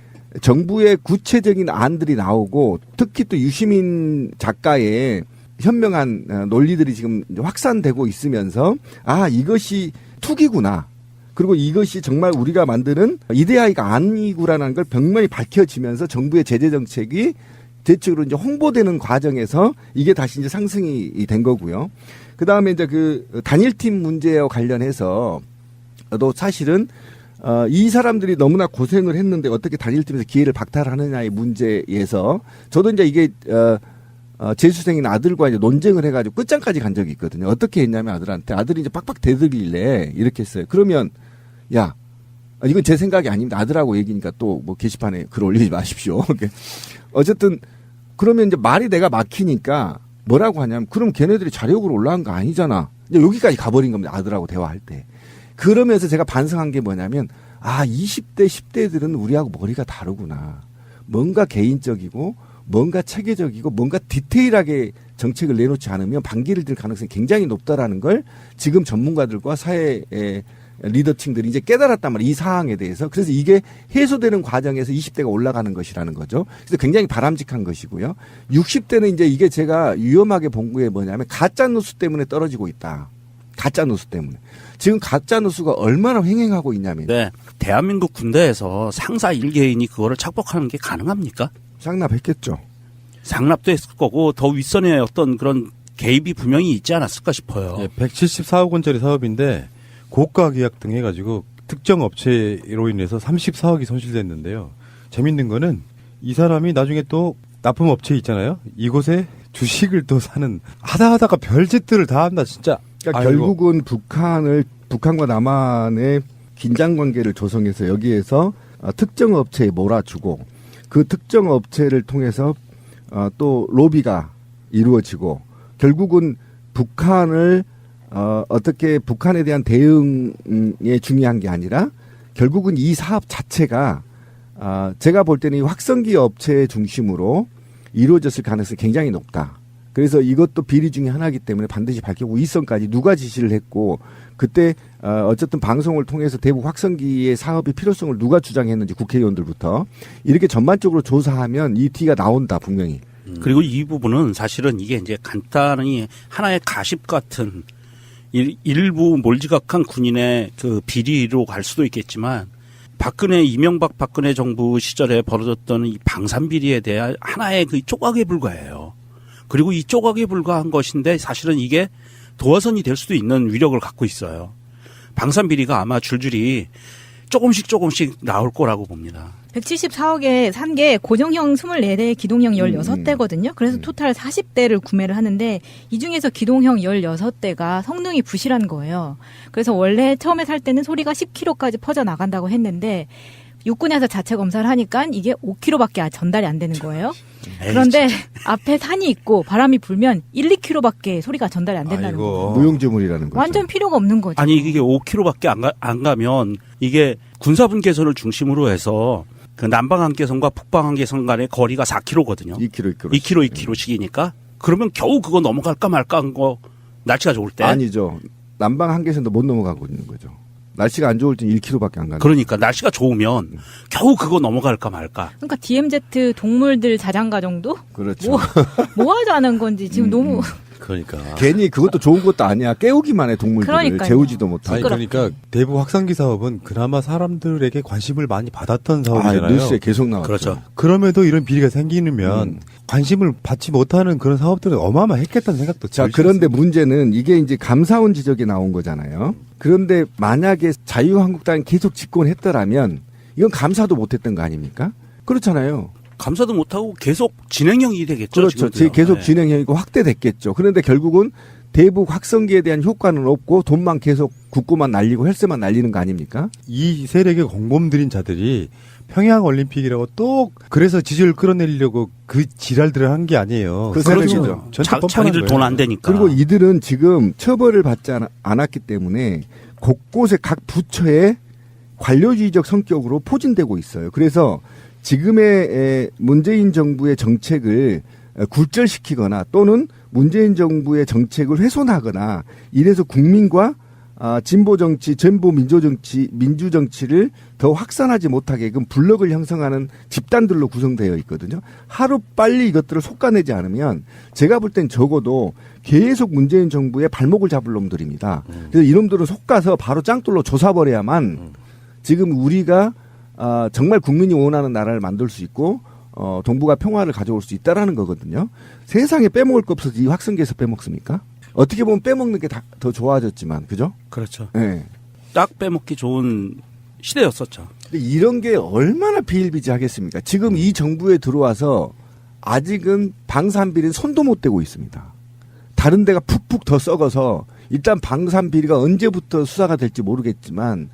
정부의 구체적인 안들이 나오고 특히 또 유시민 작가의 현명한 논리들이 지금 확산되고 있으면서 이것이 투기구나. 그리고 이것이 정말 우리가 만드는 이데아이가 아니구라는 걸 병명히 밝혀지면서 정부의 제재 정책이 대책으로 이제 홍보되는 과정에서 이게 다시 이제 상승이 된 거고요. 그 다음에 이제 그 단일팀 문제와 관련해서 또 사실은 이 사람들이 너무나 고생을 했는데 어떻게 단일팀에서 기회를 박탈하느냐의 문제에서 저도 이제 이게 재수생인 아들과 이제 논쟁을 해가지고 끝장까지 간 적이 있거든요. 어떻게 했냐면 아들이 이제 빡빡 대들길래 이렇게 했어요. 그러면 야, 이건 제 생각이 아닙니다. 아들하고 얘기니까 또 뭐 게시판에 글 올리지 마십시오. 어쨌든 그러면 이제 말이 내가 막히니까 뭐라고 하냐면 그럼 걔네들이 자력으로 올라간 거 아니잖아. 이제 여기까지 가버린 겁니다. 아들하고 대화할 때. 그러면서 제가 반성한 게 뭐냐면 20대 10대들은 우리하고 머리가 다르구나. 뭔가 개인적이고 뭔가 체계적이고 뭔가 디테일하게 정책을 내놓지 않으면 반기를 들 가능성이 굉장히 높다라는 걸 지금 전문가들과 사회의 리더층들이 이제 깨달았단 말이에요. 이 사항에 대해서. 그래서 이게 해소되는 과정에서 20대가 올라가는 것이라는 거죠. 그래서 굉장히 바람직한 것이고요. 60대는 이제 이게 제가 위험하게 본 게 뭐냐면 가짜뉴스 때문에 떨어지고 있다. 가짜뉴스 때문에. 지금 가짜뉴스가 얼마나 횡행하고 있냐면. 네. 대한민국 군대에서 상사 1개인이 그거를 착복하는 게 가능합니까? 상납했겠죠. 상납도 했을 거고 더 윗선에 어떤 그런 개입이 분명히 있지 않았을까 싶어요. 174억 원짜리 사업인데 고가 계약 등 해가지고 특정 업체로 인해서 34억이 손실됐는데요. 재밌는 거는 이 사람이 나중에 또 납품업체 있잖아요. 이곳에 주식을 또 사는 하다가 별짓들을 다 한다 진짜. 그러니까 결국은 북한과 남한의 긴장 관계를 조성해서 여기에서 특정 업체에 몰아주고 그 특정 업체를 통해서 또 로비가 이루어지고 결국은 북한을 어떻게 북한에 대한 대응에 중요한 게 아니라 결국은 이 사업 자체가 제가 볼 때는 이 확성기 업체 중심으로 이루어졌을 가능성이 굉장히 높다. 그래서 이것도 비리 중에 하나이기 때문에 반드시 밝히고 이선까지 누가 지시를 했고 그때 어쨌든 방송을 통해서 대북 확성기의 사업의 필요성을 누가 주장했는지 국회의원들부터 이렇게 전반적으로 조사하면 이 티가 나온다 분명히. 그리고 이 부분은 사실은 이게 이제 간단히 하나의 가십 같은 일부 몰지각한 군인의 그 비리로 갈 수도 있겠지만 이명박 박근혜 정부 시절에 벌어졌던 이 방산비리에 대한 하나의 그 조각에 불과해요. 그리고 이 조각에 불과한 것인데 사실은 이게 도화선이 될 수도 있는 위력을 갖고 있어요. 방산비리가 아마 줄줄이 조금씩 나올 거라고 봅니다. 174억에 산 게 고정형 24대, 기동형 16대거든요. 그래서 토탈 40대를 구매를 하는데 이 중에서 기동형 16대가 성능이 부실한 거예요. 그래서 원래 처음에 살 때는 소리가 10km까지 퍼져나간다고 했는데 육군에서 자체 검사를 하니까 이게 5km밖에 전달이 안 되는 거예요. 그런데 앞에 산이 있고 바람이 불면 1, 2km밖에 소리가 전달이 안 된다는 거예요. 무용지물이라는 거죠. 완전 필요가 없는 거죠. 아니 이게 5km밖에 안 가면 이게 군사분계선을 중심으로 해서 그 남방한계선과 북방한계선 간의 거리가 4km거든요. 2km씩이니까 그러면 겨우 그거 넘어갈까 말까 한 거 날씨가 좋을 때. 아니죠. 남방한계선도 못 넘어가고 있는 거죠. 날씨가 안 좋을 땐 1km밖에 안 가는. 그러니까 날씨가 좋으면 겨우 그거 넘어갈까 말까. 그러니까 DMZ 동물들 자장가 정도? 그렇죠. 뭐 하자는 건지 지금 너무. 그러니까 괜히 그것도 좋은 것도 아니야. 깨우기만 해 동물들을. 그러니까요. 재우지도 못하고. 그러니까 대북 확산기 사업은 그나마 사람들에게 관심을 많이 받았던 사업이잖아요. 뉴스에 계속 나왔죠. 그렇죠. 그럼에도 이런 비리가 생기면 관심을 받지 못하는 그런 사업들은 어마어마했겠다는 생각도 자, 그런데 문제는 이게 이제 감사원 지적이 나온 거잖아요. 그런데 만약에 자유한국당이 계속 집권했더라면 이건 감사도 못했던 거 아닙니까? 그렇잖아요. 감사도 못하고 계속 진행형이 되겠죠. 그렇죠. 지금도요. 계속 진행형이고 확대됐겠죠. 그런데 결국은 대북 확성기에 대한 효과는 없고 돈만 계속 국고만 날리고 헬스만 날리는 거 아닙니까? 이 세력의 공범들인 자들이 평양 올림픽이라고 또 그래서 지지율 끌어내리려고 그 지랄들을 한 게 아니에요. 그 세력이죠. 자기들 돈 안 되니까. 그리고 이들은 지금 처벌을 받지 않았기 때문에 곳곳에 각 부처에 관료주의적 성격으로 포진되고 있어요. 그래서 지금의 문재인 정부의 정책을 굴절시키거나 또는 문재인 정부의 정책을 훼손하거나 이래서 국민과 진보 정치, 전보 민주 정치를 더 확산하지 못하게끔 블록을 형성하는 집단들로 구성되어 있거든요. 하루 빨리 이것들을 솎아내지 않으면 제가 볼 땐 적어도 계속 문재인 정부의 발목을 잡을 놈들입니다. 그래서 이놈들은 솎아서 바로 짱돌로 조사버려야만 지금 우리가 정말 국민이 원하는 나라를 만들 수 있고 동북아 평화를 가져올 수 있다라는 거거든요. 세상에 빼먹을 거 없어서 이 확성기에서 빼먹습니까? 어떻게 보면 빼먹는 게 더 좋아졌지만, 그죠? 그렇죠. 네. 딱 빼먹기 좋은 시대였었죠. 근데 이런 게 얼마나 비일비재하겠습니까? 지금 이 정부에 들어와서 아직은 방산비리는 손도 못 대고 있습니다. 다른 데가 푹푹 더 썩어서 일단 방산비리가 언제부터 수사가 될지 모르겠지만